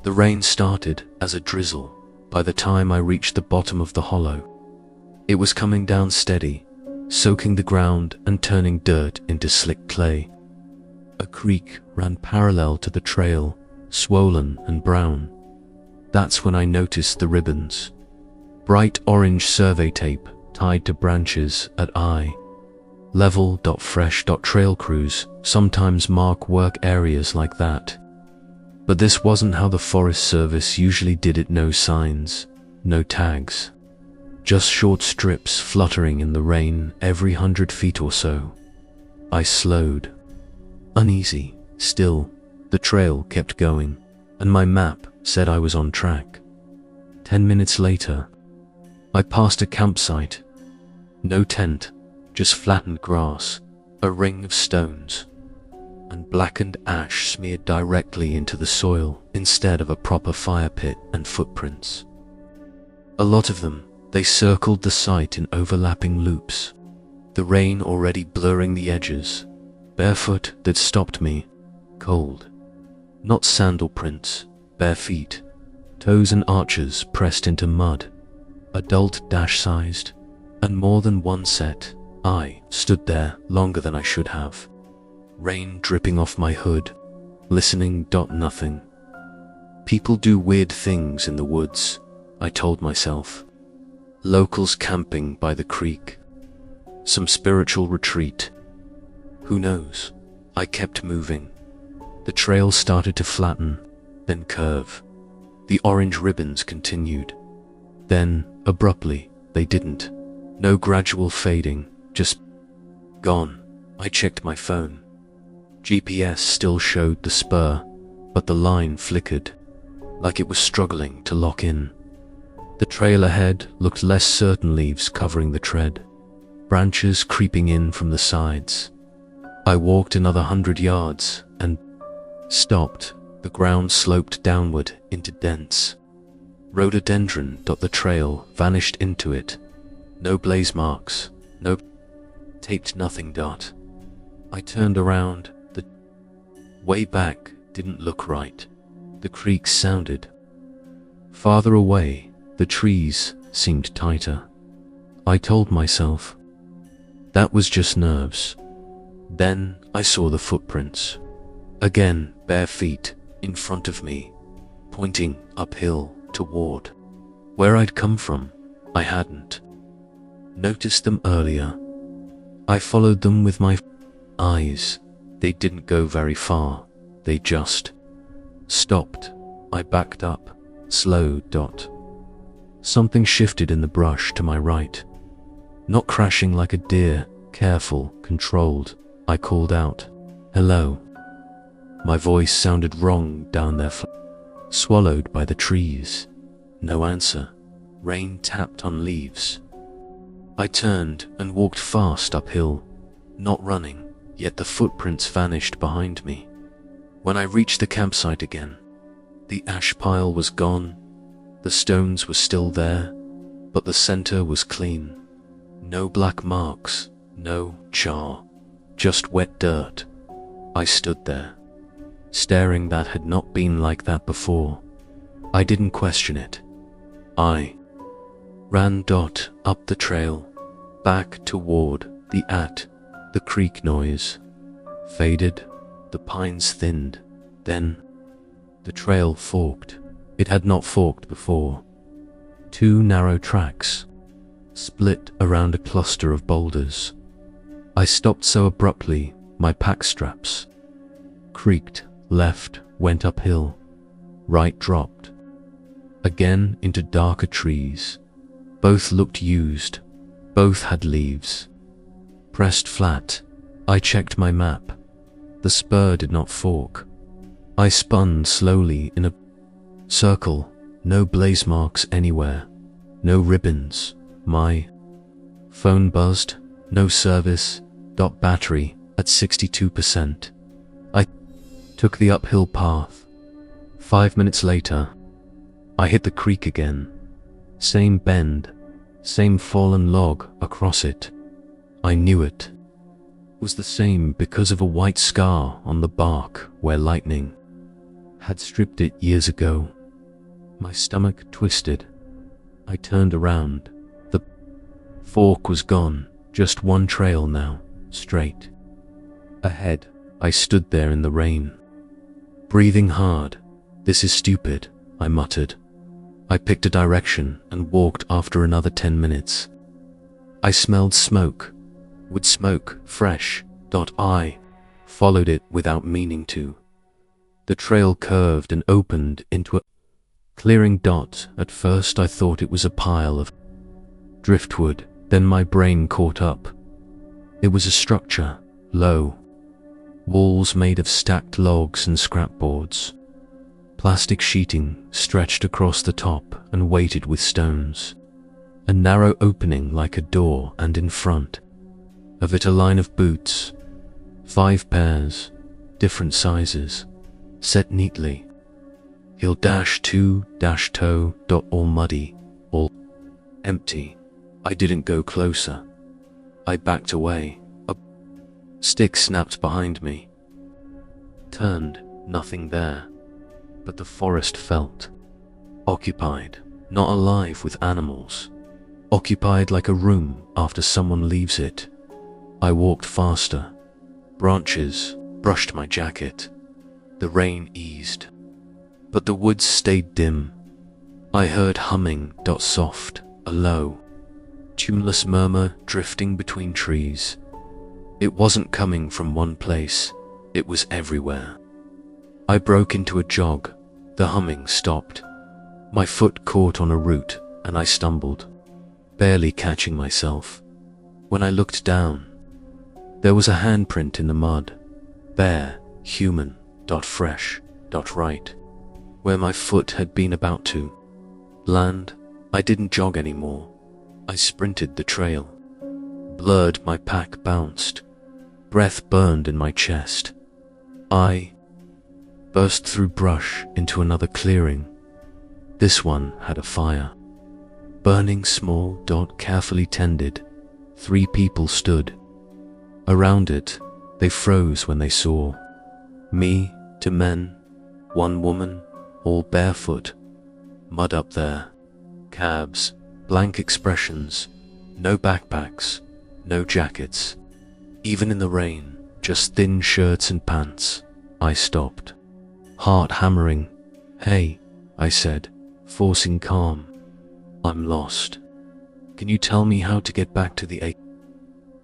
The rain started as a drizzle by the time I reached the bottom of the hollow. It was coming down steady, soaking the ground and turning dirt into slick clay. A creek ran parallel to the trail, swollen and brown. That's when I noticed the ribbons. Bright orange survey tape tied to branches at eye. Level.fresh.trail crews sometimes mark work areas like that. But this wasn't how the Forest Service usually did it. No signs, no tags. Just short strips fluttering in the rain every 100 feet or so. I slowed. Uneasy, still, the trail kept going, and my map said I was on track. 10 minutes later, I passed a campsite. No tent, just flattened grass, a ring of stones, and blackened ash smeared directly into the soil instead of a proper fire pit and footprints. A lot of them, they circled the site in overlapping loops, the rain already blurring the edges. Barefoot, that stopped me, cold. Not sandal prints, bare feet, toes and arches pressed into mud, adult dash-sized, and more than one set. I stood there longer than I should have. Rain dripping off my hood, listening. Nothing. People do weird things in the woods, I told myself. Locals camping by the creek. Some spiritual retreat. Who knows? I kept moving. The trail started to flatten, then curve. The orange ribbons continued. Then, abruptly, they didn't. No gradual fading, just gone. I checked my phone. GPS still showed the spur, but the line flickered, like it was struggling to lock in. The trail ahead looked less certain, leaves covering the tread, branches creeping in from the sides. I walked another 100 yards and stopped. The ground sloped downward into dense rhododendron. The trail vanished into it. No blaze marks, no taped nothing. I turned around. The way back didn't look right. The creek sounded farther away. The trees seemed tighter. I told myself that was just nerves. Then I saw the footprints. Again, bare feet in front of me, pointing uphill toward where I'd come from. I hadn't noticed them earlier. I followed them with my eyes. They didn't go very far. They just stopped. I backed up, slowed. Something shifted in the brush to my right. Not crashing like a deer, careful, controlled. I called out, "Hello." My voice sounded wrong down there, swallowed by the trees. No answer. Rain tapped on leaves. I turned and walked fast uphill, not running, yet the footprints vanished behind me. When I reached the campsite again, the ash pile was gone. The stones were still there, but the center was clean. No black marks, no char, just wet dirt. I stood there, staring. That had not been like that before. I didn't question it. I ran up the trail, back toward the creek. Noise faded, the pines thinned. Then the trail forked. It had not forked before. Two narrow tracks split around a cluster of boulders. I stopped so abruptly, my pack straps creaked. Left went uphill, right dropped again into darker trees. Both looked used, both had leaves. Pressed flat, I checked my map. The spur did not fork. I spun slowly in a circle. No blaze marks anywhere, no ribbons. My phone buzzed. No service. Battery at 62%. I took the uphill path. 5 minutes later, I hit the creek again. Same bend, same fallen log across it. I knew it. was the same because of a white scar on the bark where lightning had stripped it years ago. My stomach twisted. I turned around. The fork was gone, just one trail now, straight ahead. I stood there in the rain, breathing hard. This is stupid, I muttered. I picked a direction and walked after another 10 minutes. I smelled smoke. Wood smoke, fresh. I followed it without meaning to. The trail curved and opened into a clearing dot. At first I thought it was a pile of driftwood, then my brain caught up. It was a structure, low. Walls made of stacked logs and scrapboards. Plastic sheeting stretched across the top and weighted with stones. A narrow opening like a door, and in front of it a line of boots. 5 pairs, different sizes, set neatly. Heel-2-toe. All muddy, all empty. I didn't go closer. I backed away. A stick snapped behind me. Turned, nothing there. But the forest felt occupied, not alive with animals. Occupied like a room after someone leaves it. I walked faster. Branches brushed my jacket. The rain eased, but the woods stayed dim. I heard humming, soft, a low, tuneless murmur drifting between trees. It wasn't coming from one place, it was everywhere. I broke into a jog. The humming stopped. My foot caught on a root and I stumbled, barely catching myself. When I looked down, there was a handprint in the mud. Bare, human, fresh, right. Where my foot had been about to land. I didn't jog anymore. I sprinted the trail. Blurred, my pack bounced. Breath burned in my chest. I burst through brush into another clearing. This one had a fire. Burning small, carefully tended. 3 people stood around it. They froze when they saw me. 2 men, 1 woman, all barefoot. Mud up there. Cabs, blank expressions. No backpacks, no jackets. Even in the rain, just thin shirts and pants. I stopped. Heart hammering. "Hey," I said, forcing calm. "I'm lost. Can you tell me how to get back to the A?"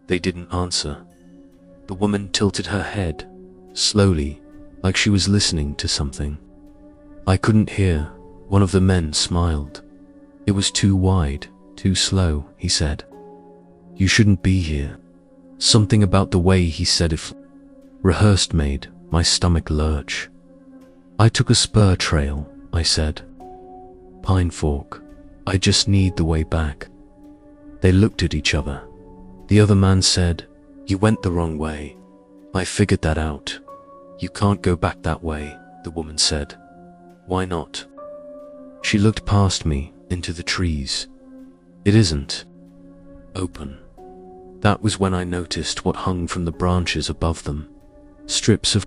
They didn't answer. The woman tilted her head, slowly, like she was listening to something. I couldn't hear. One of the men smiled. "It was too wide, too slow," he said. "You shouldn't be here." Something about the way he said it rehearsed made my stomach lurch. "I took a spur trail," I said. "Pine Fork. I just need the way back." They looked at each other. The other man said, "You went the wrong way. I figured that out. You can't go back that way," the woman said. "Why not?" She looked past me into the trees. "It isn't open." That was when I noticed what hung from the branches above them. Strips of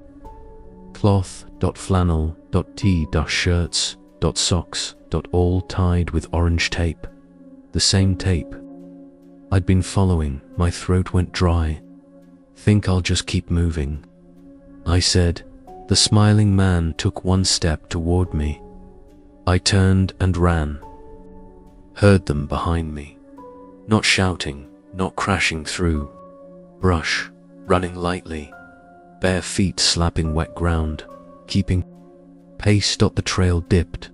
cloth, flannel, tee, shirts, socks, all tied with orange tape. The same tape I'd been following. My throat went dry. "Think I'll just keep moving," I said. The smiling man took 1 step toward me. I turned and ran. Heard them behind me. Not shouting, not crashing through brush, running lightly, bare feet slapping wet ground, keeping pace. The trail dipped.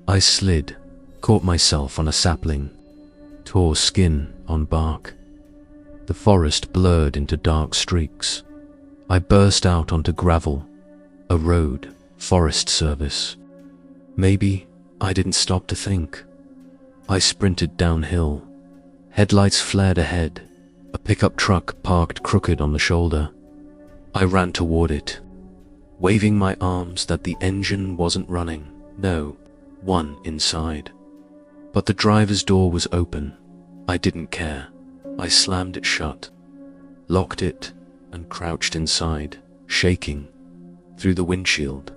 I slid, caught myself on a sapling, tore skin on bark. The forest blurred into dark streaks. I burst out onto gravel. A road, Forest Service. Maybe I didn't stop to think. I sprinted downhill. Headlights flared ahead. A pickup truck parked crooked on the shoulder. I ran toward it, waving my arms that the engine wasn't running. No one inside. But the driver's door was open. I didn't care. I slammed it shut, locked it, and crouched inside, shaking. Through the windshield,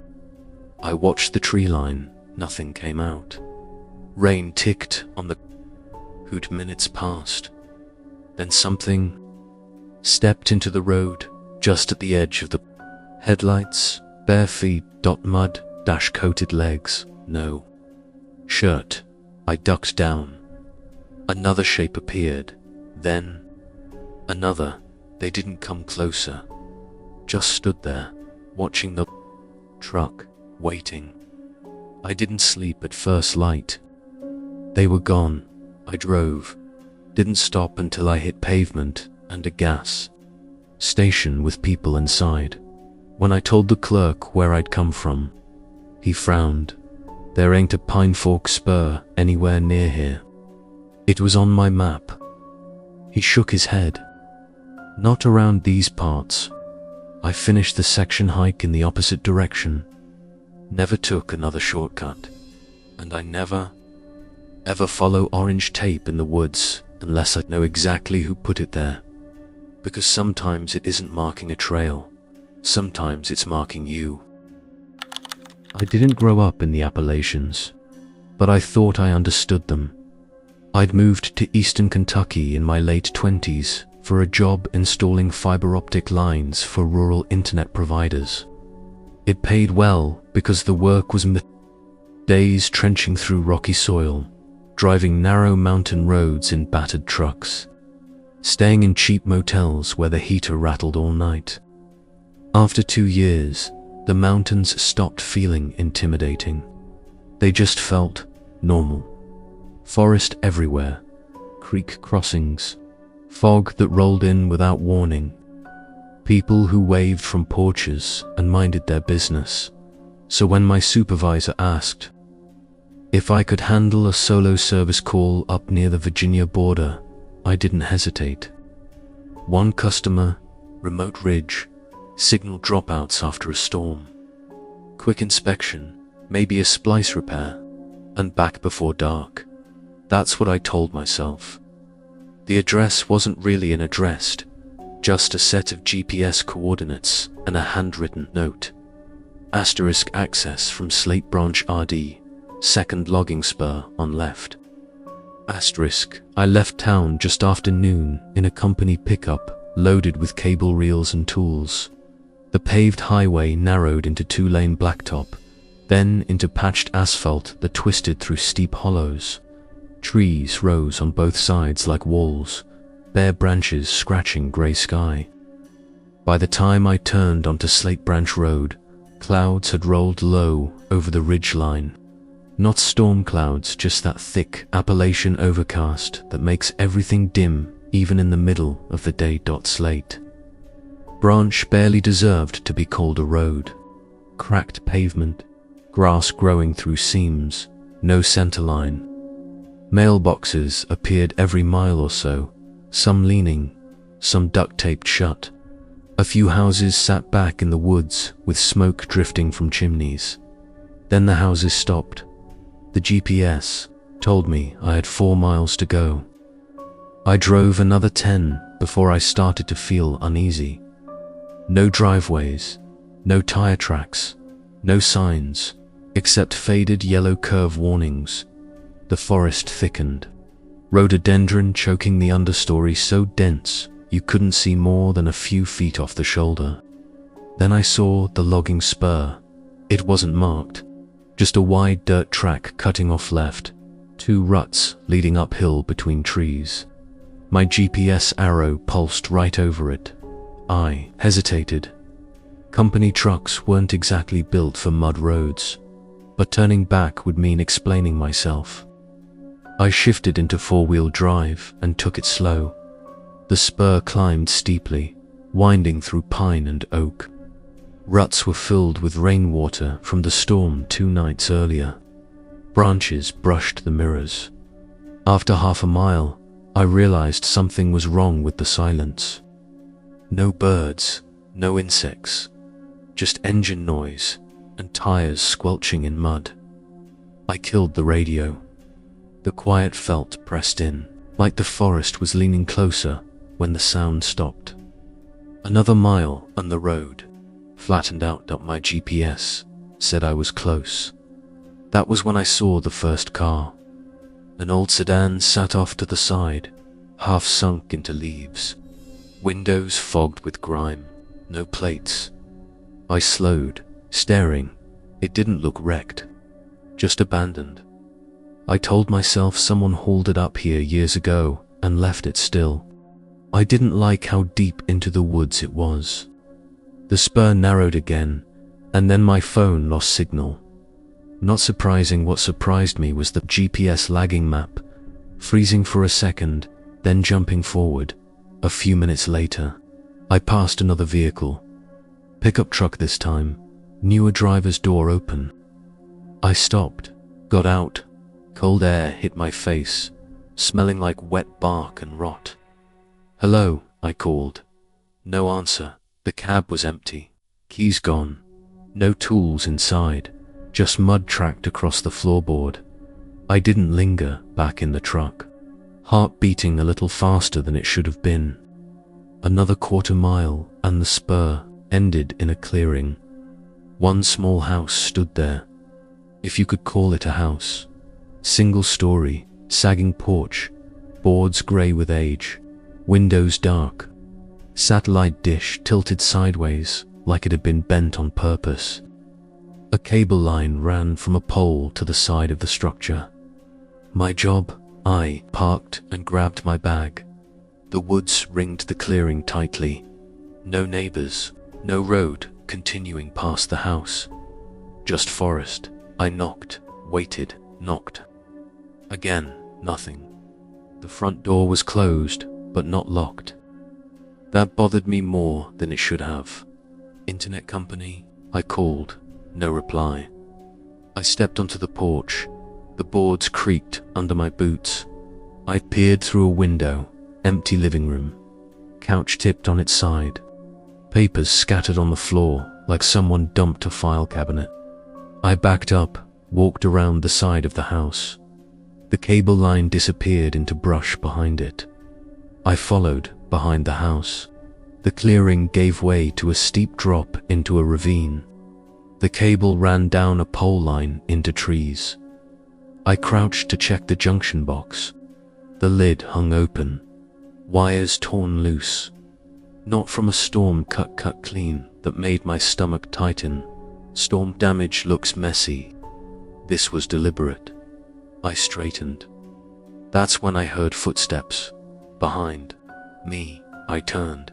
I watched the tree line. Nothing came out. Rain ticked on the hood. Minutes passed. Then something stepped into the road just at the edge of the headlights. Bare feet, mud, coated legs, no shirt. I ducked down. Another shape appeared, then another. They didn't come closer, just stood there, watching the truck, waiting. I didn't sleep at first light. They were gone. I drove, didn't stop until I hit pavement and a gas station with people inside. When I told the clerk where I'd come from, he frowned. There ain't a Pine Fork spur anywhere near here. It was on my map. He shook his head. Not around these parts. I finished the section hike in the opposite direction. Never took another shortcut. And I never, ever follow orange tape in the woods unless I know exactly who put it there. Because sometimes it isn't marking a trail. Sometimes it's marking you. I didn't grow up in the Appalachians, but I thought I understood them. I'd moved to eastern Kentucky in my late 20s for a job installing fiber optic lines for rural internet providers. It paid well because the work was days trenching through rocky soil, driving narrow mountain roads in battered trucks, staying in cheap motels where the heater rattled all night. After 2 years, the mountains stopped feeling intimidating. They just felt normal. Forest everywhere, creek crossings, fog that rolled in without warning, people who waved from porches and minded their business. So when my supervisor asked if I could handle a solo service call up near the Virginia border, I didn't hesitate. One customer, remote ridge, signal dropouts after a storm. Quick inspection, maybe a splice repair, and back before dark. That's what I told myself. The address wasn't really an address, just a set of GPS coordinates and a handwritten note. Asterisk access from Slate Branch RD, second logging spur on left. Asterisk, I left town just after noon in a company pickup loaded with cable reels and tools. The paved highway narrowed into 2-lane blacktop, then into patched asphalt that twisted through steep hollows. Trees rose on both sides like walls, bare branches scratching grey sky. By the time I turned onto Slate Branch Road, clouds had rolled low over the ridge line. Not storm clouds, just that thick Appalachian overcast that makes everything dim even in the middle of the day. Slate Branch barely deserved to be called a road. Cracked pavement, grass growing through seams, no centerline. Mailboxes appeared every mile or so, some leaning, some duct-taped shut. A few houses sat back in the woods with smoke drifting from chimneys. Then the houses stopped. The GPS told me I had 4 miles to go. I drove another 10 before I started to feel uneasy. No driveways, no tire tracks, no signs, except faded yellow curve warnings. The forest thickened, rhododendron choking the understory so dense you couldn't see more than a few feet off the shoulder. Then I saw the logging spur. It wasn't marked, just a wide dirt track cutting off left, 2 ruts leading uphill between trees. My GPS arrow pulsed right over it. I hesitated. Company trucks weren't exactly built for mud roads, but turning back would mean explaining myself. I shifted into 4-wheel drive and took it slow. The spur climbed steeply, winding through pine and oak. Ruts were filled with rainwater from the storm 2 nights earlier. Branches brushed the mirrors. After half a mile, I realized something was wrong with the silence. No birds, no insects, just engine noise and tires squelching in mud. I killed the radio. The quiet felt pressed in, like the forest was leaning closer when the sound stopped. Another mile and the road flattened out up my GPS said I was close. That was when I saw the first car. An old sedan sat off to the side, half sunk into leaves. Windows fogged with grime, no plates. I slowed, staring. It didn't look wrecked, just abandoned. I told myself someone hauled it up here years ago and left it still. I didn't like how deep into the woods it was. The spur narrowed again, and then my phone lost signal. Not surprising, what surprised me was the GPS lagging map, freezing for a second, then jumping forward. A few minutes later, I passed another vehicle. Pickup truck this time, newer driver's door open. I stopped, got out. Cold air hit my face, smelling like wet bark and rot. "Hello," I called. No answer. The cab was empty. Keys gone. No tools inside. Just mud tracked across the floorboard. I didn't linger back in the truck. Heart beating a little faster than it should have been. Another quarter mile and the spur ended in a clearing. One small house stood there, if you could call it a house. Single story, sagging porch, boards grey with age, windows dark. Satellite dish tilted sideways like it had been bent on purpose. A cable line ran from a pole to the side of the structure. My job? I parked and grabbed my bag. The woods ringed the clearing tightly. No neighbors, no road continuing past the house. Just forest. I knocked, waited, knocked. Again, nothing. The front door was closed, but not locked. That bothered me more than it should have. Internet company? I called. No reply. I stepped onto the porch. The boards creaked under my boots. I peered through a window. Empty living room. Couch tipped on its side. Papers scattered on the floor like someone dumped a file cabinet. I backed up, walked around the side of the house. The cable line disappeared into brush behind it. I followed behind the house. The clearing gave way to a steep drop into a ravine. The cable ran down a pole line into trees. I crouched to check the junction box. The lid hung open. Wires torn loose. Not from a storm cut clean that made my stomach tighten. Storm damage looks messy. This was deliberate. I straightened. That's when I heard footsteps. Behind me. I turned.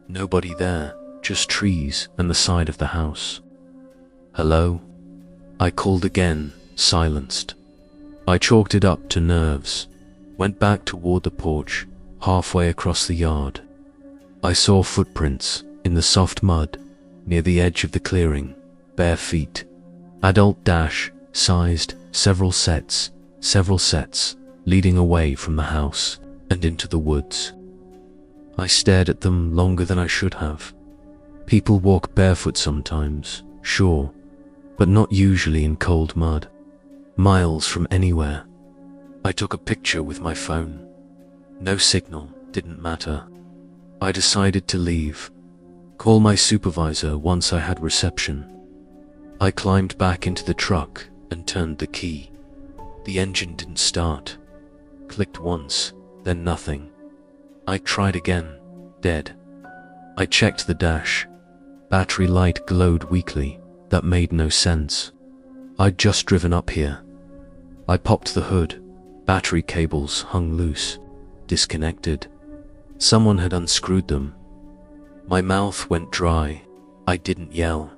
Nobody there, just trees and the side of the house. "Hello?" I called again, silenced. I chalked it up to nerves. Went back toward the porch, halfway across the yard. I saw footprints in the soft mud near the edge of the clearing, bare feet. Adult dash, sized, several sets, leading away from the house and into the woods. I stared at them longer than I should have. People walk barefoot sometimes, sure, but not usually in cold mud. Miles from anywhere. I took a picture with my phone. No signal, didn't matter. I decided to leave. Call my supervisor once I had reception. I climbed back into the truck and turned the key. The engine didn't start. Clicked once, then nothing. I tried again, dead. I checked the dash. Battery light glowed weakly. That made no sense. I'd just driven up here. I popped the hood. Battery cables hung loose, disconnected. Someone had unscrewed them. My mouth went dry. I didn't yell,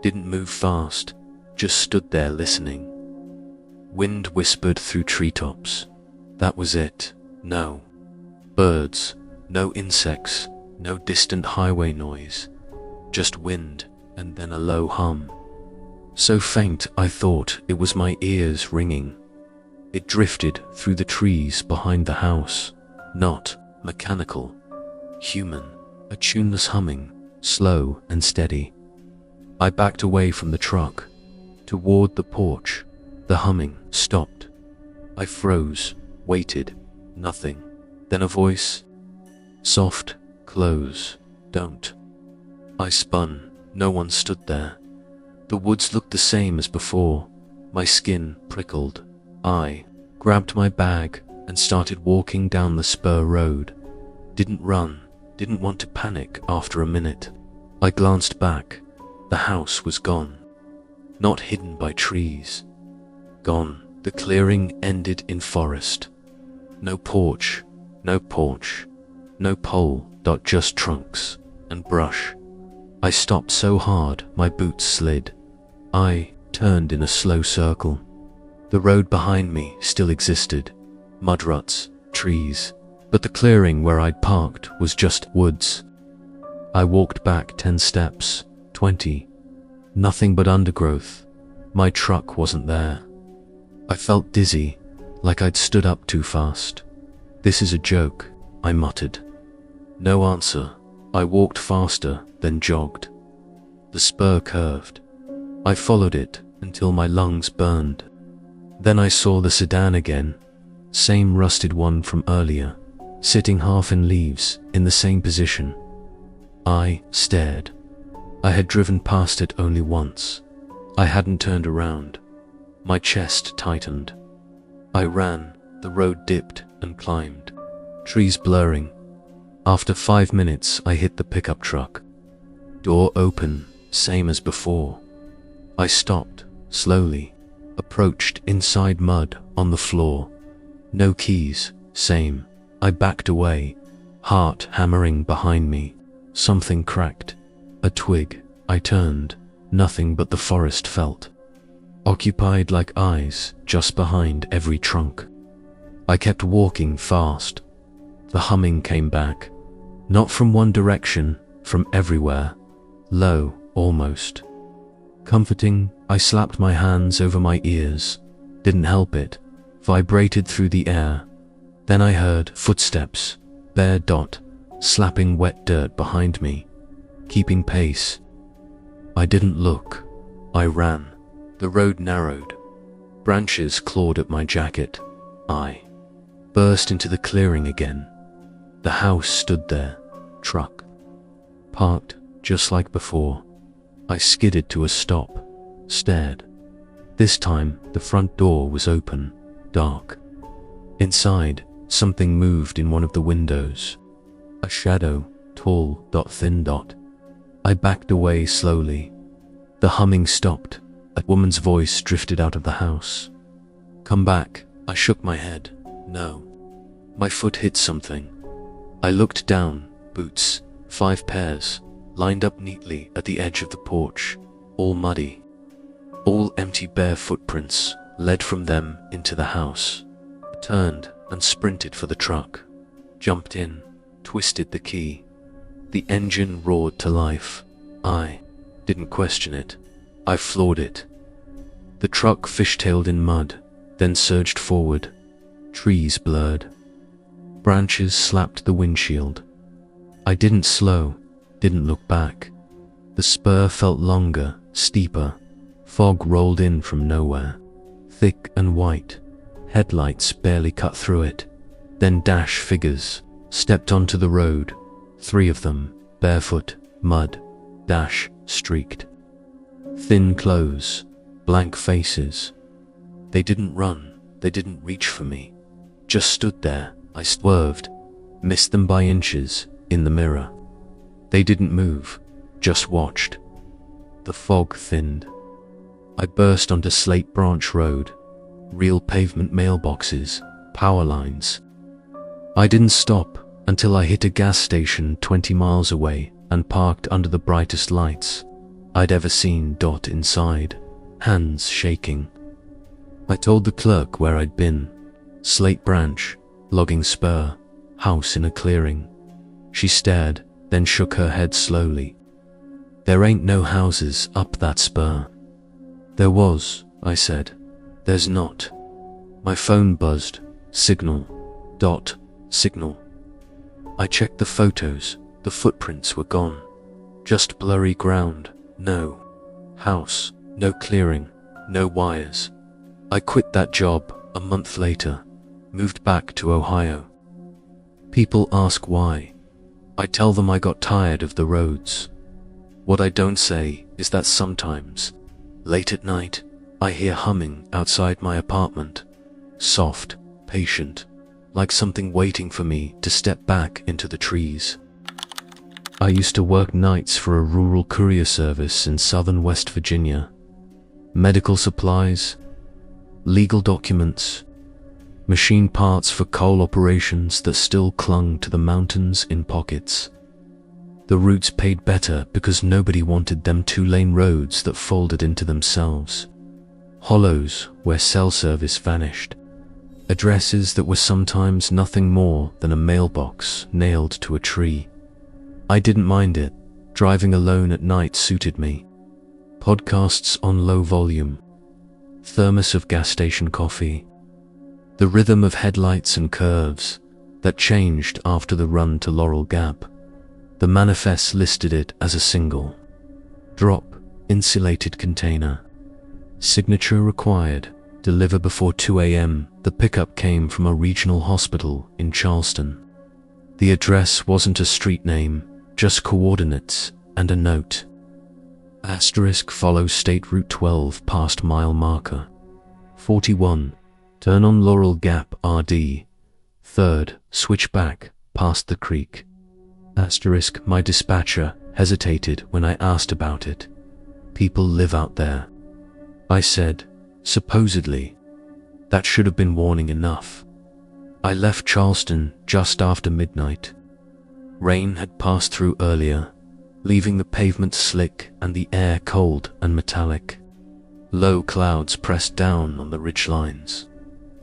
didn't move fast, just stood there listening. Wind whispered through treetops. That was it. No birds, no insects, no distant highway noise. Just wind and then a low hum. So faint I thought it was my ears ringing. It drifted through the trees behind the house. Not mechanical, human, a tuneless humming, slow and steady. I backed away from the truck, toward the porch. The humming stopped. I froze, waited, nothing. Then a voice. Soft, close. Don't. I spun. No one stood there. The woods looked the same as before. My skin prickled. I grabbed my bag and started walking down the spur road. Didn't run, didn't want to panic after a minute. I glanced back. The house was gone. Not hidden by trees. Gone. The clearing ended in forest. No porch, no pole, just trunks and brush. I stopped so hard my boots slid. I turned in a slow circle. The road behind me still existed. Mud ruts, trees, but the clearing where I'd parked was just woods. I walked back 10 steps, 20. Nothing but undergrowth. My truck wasn't there. I felt dizzy, like I'd stood up too fast. This is a joke, I muttered. No answer. I walked faster, then jogged. The spur curved. I followed it until my lungs burned. Then I saw the sedan again, same rusted one from earlier, sitting half in leaves in the same position. I stared. I had driven past it only once. I hadn't turned around. My chest tightened. I ran. The road dipped and climbed. Trees blurring. After 5 minutes, I hit the pickup truck. Door open, same as before. I stopped, slowly, approached inside mud on the floor. No keys, same. I backed away, heart hammering behind me. Something cracked. A twig. I turned. Nothing but the forest felt. Occupied like eyes just behind every trunk. I kept walking fast. The humming came back. Not from one direction, from everywhere. Low, almost. Comforting, I slapped my hands over my ears. Didn't help it. Vibrated through the air. Then I heard footsteps, bare dot, slapping wet dirt behind me. Keeping pace. I didn't look. I ran. The road narrowed. Branches clawed at my jacket. I burst into the clearing again. The house stood there, truck, parked just like before. I skidded to a stop, stared. This time, the front door was open, dark. Inside, something moved in one of the windows. A shadow, tall, thin. I backed away slowly. The humming stopped. A woman's voice drifted out of the house. Come back. I shook my head. No. My foot hit something. I looked down. Boots, 5 pairs, lined up neatly at the edge of the porch, all muddy. All empty bare footprints led from them into the house. I turned and sprinted for the truck. Jumped in, twisted the key. The engine roared to life. I didn't question it. I floored it. The truck fishtailed in mud, then surged forward. Trees blurred. Branches slapped the windshield. I didn't slow, didn't look back. The spur felt longer, steeper. Fog rolled in from nowhere, thick and white. Headlights barely cut through it. Then dash figures stepped onto the road. 3 of them, barefoot, mud, dash, streaked. Thin clothes, blank faces. They didn't run, they didn't reach for me. Just stood there. I swerved, missed them by inches, in the mirror. They didn't move, just watched. The fog thinned. I burst onto Slate Branch Road. Real pavement mailboxes, power lines. I didn't stop until I hit a gas station 20 miles away and parked under the brightest lights I'd ever seen. Inside, hands shaking. I told the clerk where I'd been. Slate Branch, logging spur, house in a clearing. She stared, then shook her head slowly. There ain't no houses up that spur. There was, I said. There's not. My phone buzzed. Signal. Signal. I checked the photos. The footprints were gone. Just blurry ground. No house. No clearing. No wires. I quit that job a month later. Moved back to Ohio. People ask why. I tell them I got tired of the roads. What I don't say is that sometimes, late at night, I hear humming outside my apartment. Soft, patient, like something waiting for me to step back into the trees. I used to work nights for a rural courier service in southern West Virginia. Medical supplies, legal documents, machine parts for coal operations that still clung to the mountains in pockets. The routes paid better because nobody wanted them two-lane roads that folded into themselves. Hollows where cell service vanished. Addresses that were sometimes nothing more than a mailbox nailed to a tree. I didn't mind it. Driving alone at night suited me. Podcasts on low volume. Thermos of gas station coffee. The rhythm of headlights and curves that changed after the run to Laurel Gap. The manifest listed it as a single. Drop, insulated container. Signature required. Deliver before 2 a.m. The pickup came from a regional hospital in Charleston. The address wasn't a street name, just coordinates and a note. Asterisk follows State Route 12 past mile marker. 41. Turn on Laurel Gap RD. 3rd, switch back past the creek. Asterisk my dispatcher hesitated when I asked about it. People live out there. I said, supposedly. That should have been warning enough. I left Charleston just after midnight. Rain had passed through earlier, leaving the pavement slick and the air cold and metallic. Low clouds pressed down on the ridgelines,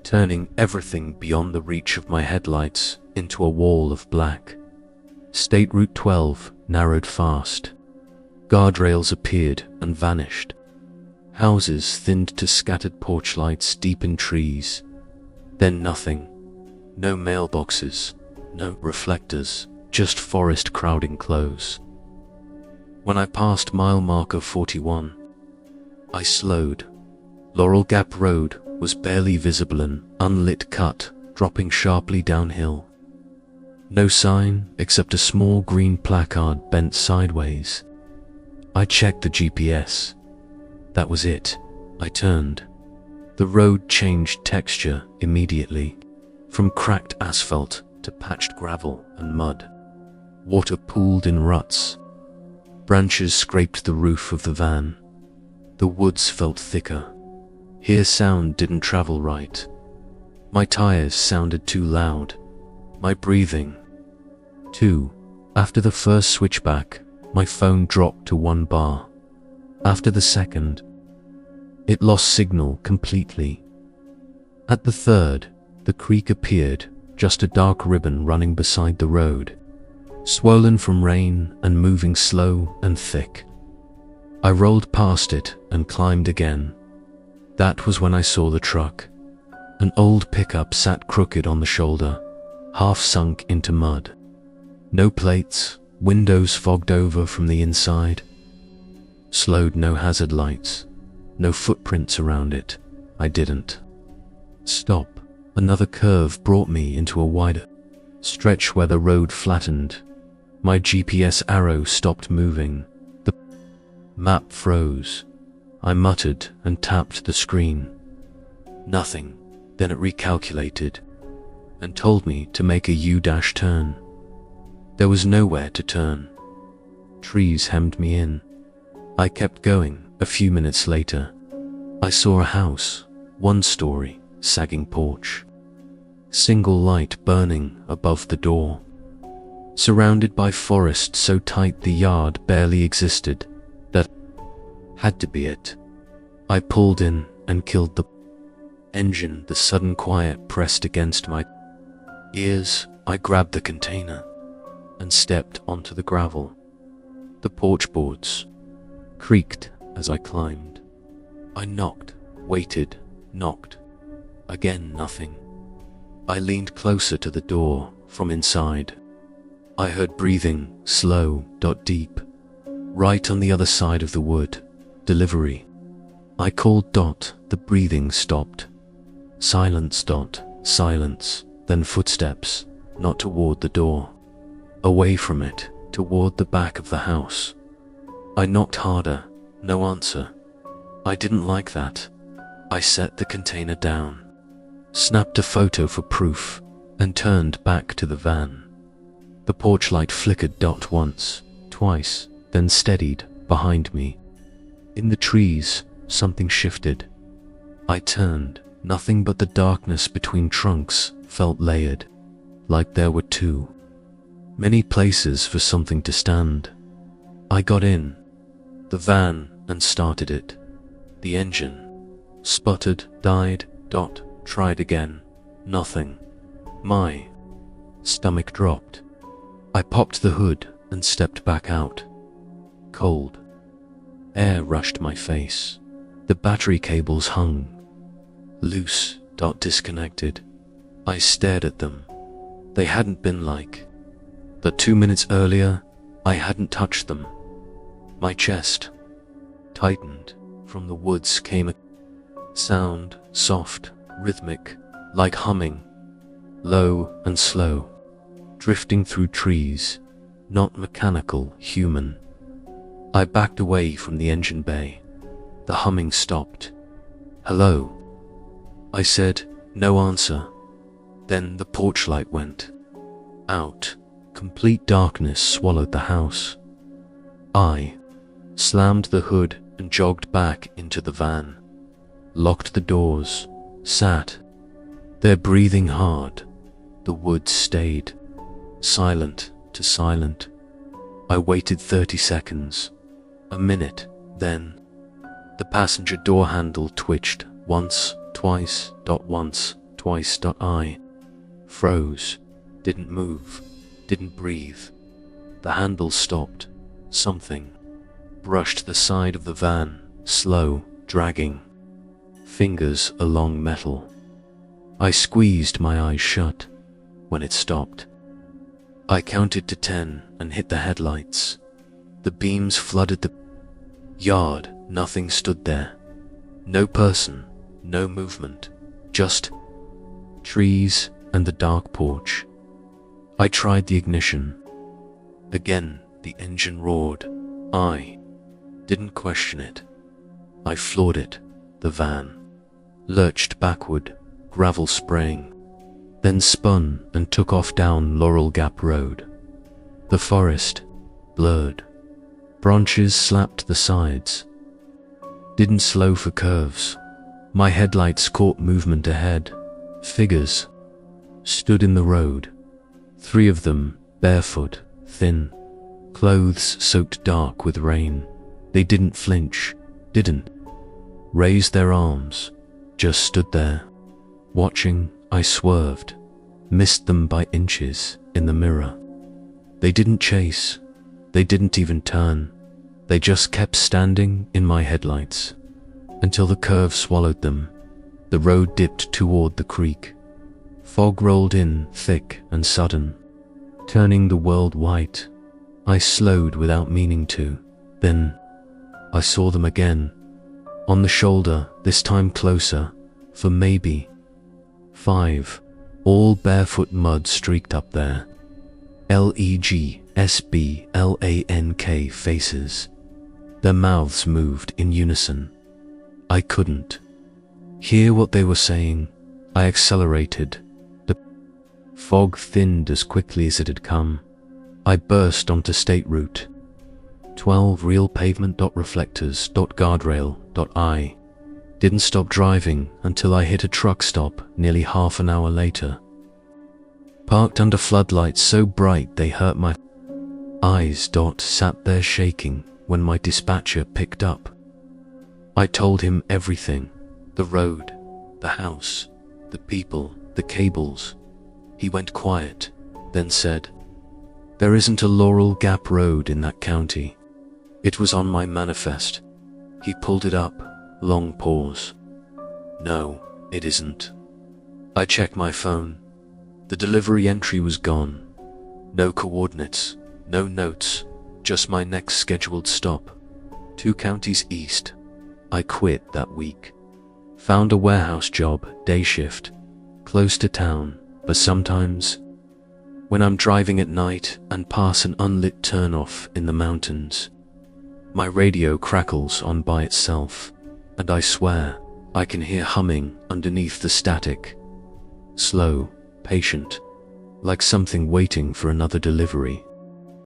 turning everything beyond the reach of my headlights into a wall of black. State Route 12 narrowed fast. Guardrails appeared and vanished. Houses thinned to scattered porch lights deep in trees. Then nothing. No mailboxes, no reflectors, just forest crowding close. When I passed mile marker 41, I slowed. Laurel Gap Road was barely visible, an unlit cut dropping sharply downhill. No sign except a small green placard bent sideways. I checked the GPS. That was it. I turned. The road changed texture immediately, from cracked asphalt to patched gravel and mud. Water pooled in ruts. Branches scraped the roof of the van. The woods felt thicker. Here sound didn't travel right. My tires sounded too loud. My breathing, too. After the first switchback, my phone dropped to 1 bar. After the second, it lost signal completely. At the third, the creek appeared, just a dark ribbon running beside the road, swollen from rain and moving slow and thick. I rolled past it and climbed again. That was when I saw the truck. An old pickup sat crooked on the shoulder, half sunk into mud. No plates, windows fogged over from the inside. Slowed, no hazard lights, no footprints around it. I didn't stop. Another curve brought me into a wider stretch where the road flattened. My GPS arrow stopped moving. The map froze. I muttered and tapped the screen. Nothing. Then it recalculated and told me to make a U-turn. There was nowhere to turn. Trees hemmed me in. I kept going. A few minutes later, I saw a house, 1 story, sagging porch. Single light burning above the door. Surrounded by forest so tight the yard barely existed. That had to be it. I pulled in and killed the engine. The sudden quiet pressed against my ears. I grabbed the container and stepped onto the gravel. The porch boards creaked as I climbed. I knocked, waited, knocked. Again, nothing. I leaned closer to the door from inside. I heard breathing, slow, deep. Right on the other side of the wood. Delivery. I called Dot. The breathing stopped. Silence, Dot. Silence. Then footsteps, not toward the door. away from it, toward the back of the house. I knocked harder, no answer. I didn't like that. I set the container down, snapped a photo for proof, and turned back to the van. The porch light flickered once, twice, then steadied behind me. In the trees, something shifted. I turned. Nothing but the darkness between trunks felt layered, like there were too many places for something to stand. I got in the van and started it. The engine sputtered, died, tried again. Nothing. My stomach dropped. I popped the hood and stepped back out. Cold air rushed my face. The battery cables hung loose, disconnected. I stared at them. They hadn't been like that 2 minutes earlier. I hadn't touched them. My chest tightened. From the woods came a sound, soft, rhythmic, like humming, low and slow, drifting through trees, not mechanical, human. I backed away from the engine bay. The humming stopped. "Hello?" I said, no answer. Then the porch light went out. Complete darkness swallowed the house. I slammed the hood and jogged back into the van, locked the doors, sat there breathing hard. The woods stayed silent to silent. I waited 30 seconds, a minute, then the passenger door handle twitched once, twice, once, twice. I froze, didn't move, didn't breathe. The handle stopped. Something brushed the side of the van, slow, dragging fingers along metal. I squeezed my eyes shut when it stopped. I counted to 10 and hit the headlights. The beams flooded the yard. Nothing stood there. No person, no movement, just trees and the dark porch. I tried the ignition. Again, the engine roared. I didn't question it. I floored it. The van lurched backward, gravel spraying, then spun and took off down Laurel Gap Road. The forest blurred. Branches slapped the sides. Didn't slow for curves. My headlights caught movement ahead. Figures stood in the road. 3 of them, barefoot, thin, clothes soaked dark with rain. They didn't flinch, didn't raise their arms, just stood there. Watching, I swerved, missed them by inches in the mirror. They didn't chase, they didn't even turn. They just kept standing in my headlights until the curve swallowed them. The road dipped toward the creek. Fog rolled in, thick and sudden, turning the world white. I slowed without meaning to. Then I saw them again, on the shoulder, this time closer, for maybe 5, all barefoot, mud streaked up there. LEGSBLANK faces. Their mouths moved in unison. I couldn't hear what they were saying. I accelerated. The fog thinned as quickly as it had come. I burst onto State Route 12, real pavement, reflectors, guardrail, I didn't stop driving until I hit a truck stop nearly half an hour later. Parked under floodlights so bright they hurt my eyes. Sat there shaking when my dispatcher picked up. I told him everything. The road, the house, the people, the cables. He went quiet, then said, "There isn't a Laurel Gap Road in that county." It was on my manifest. He pulled it up, long pause. "No, it isn't." I checked my phone. The delivery entry was gone. No coordinates, no notes, just my next scheduled stop. 2 counties east. I quit that week. Found a warehouse job, day shift, close to town, but sometimes When I'm driving at night and pass an unlit turnoff in the mountains, my radio crackles on by itself, and I swear I can hear humming underneath the static. Slow, patient, like something waiting for another delivery.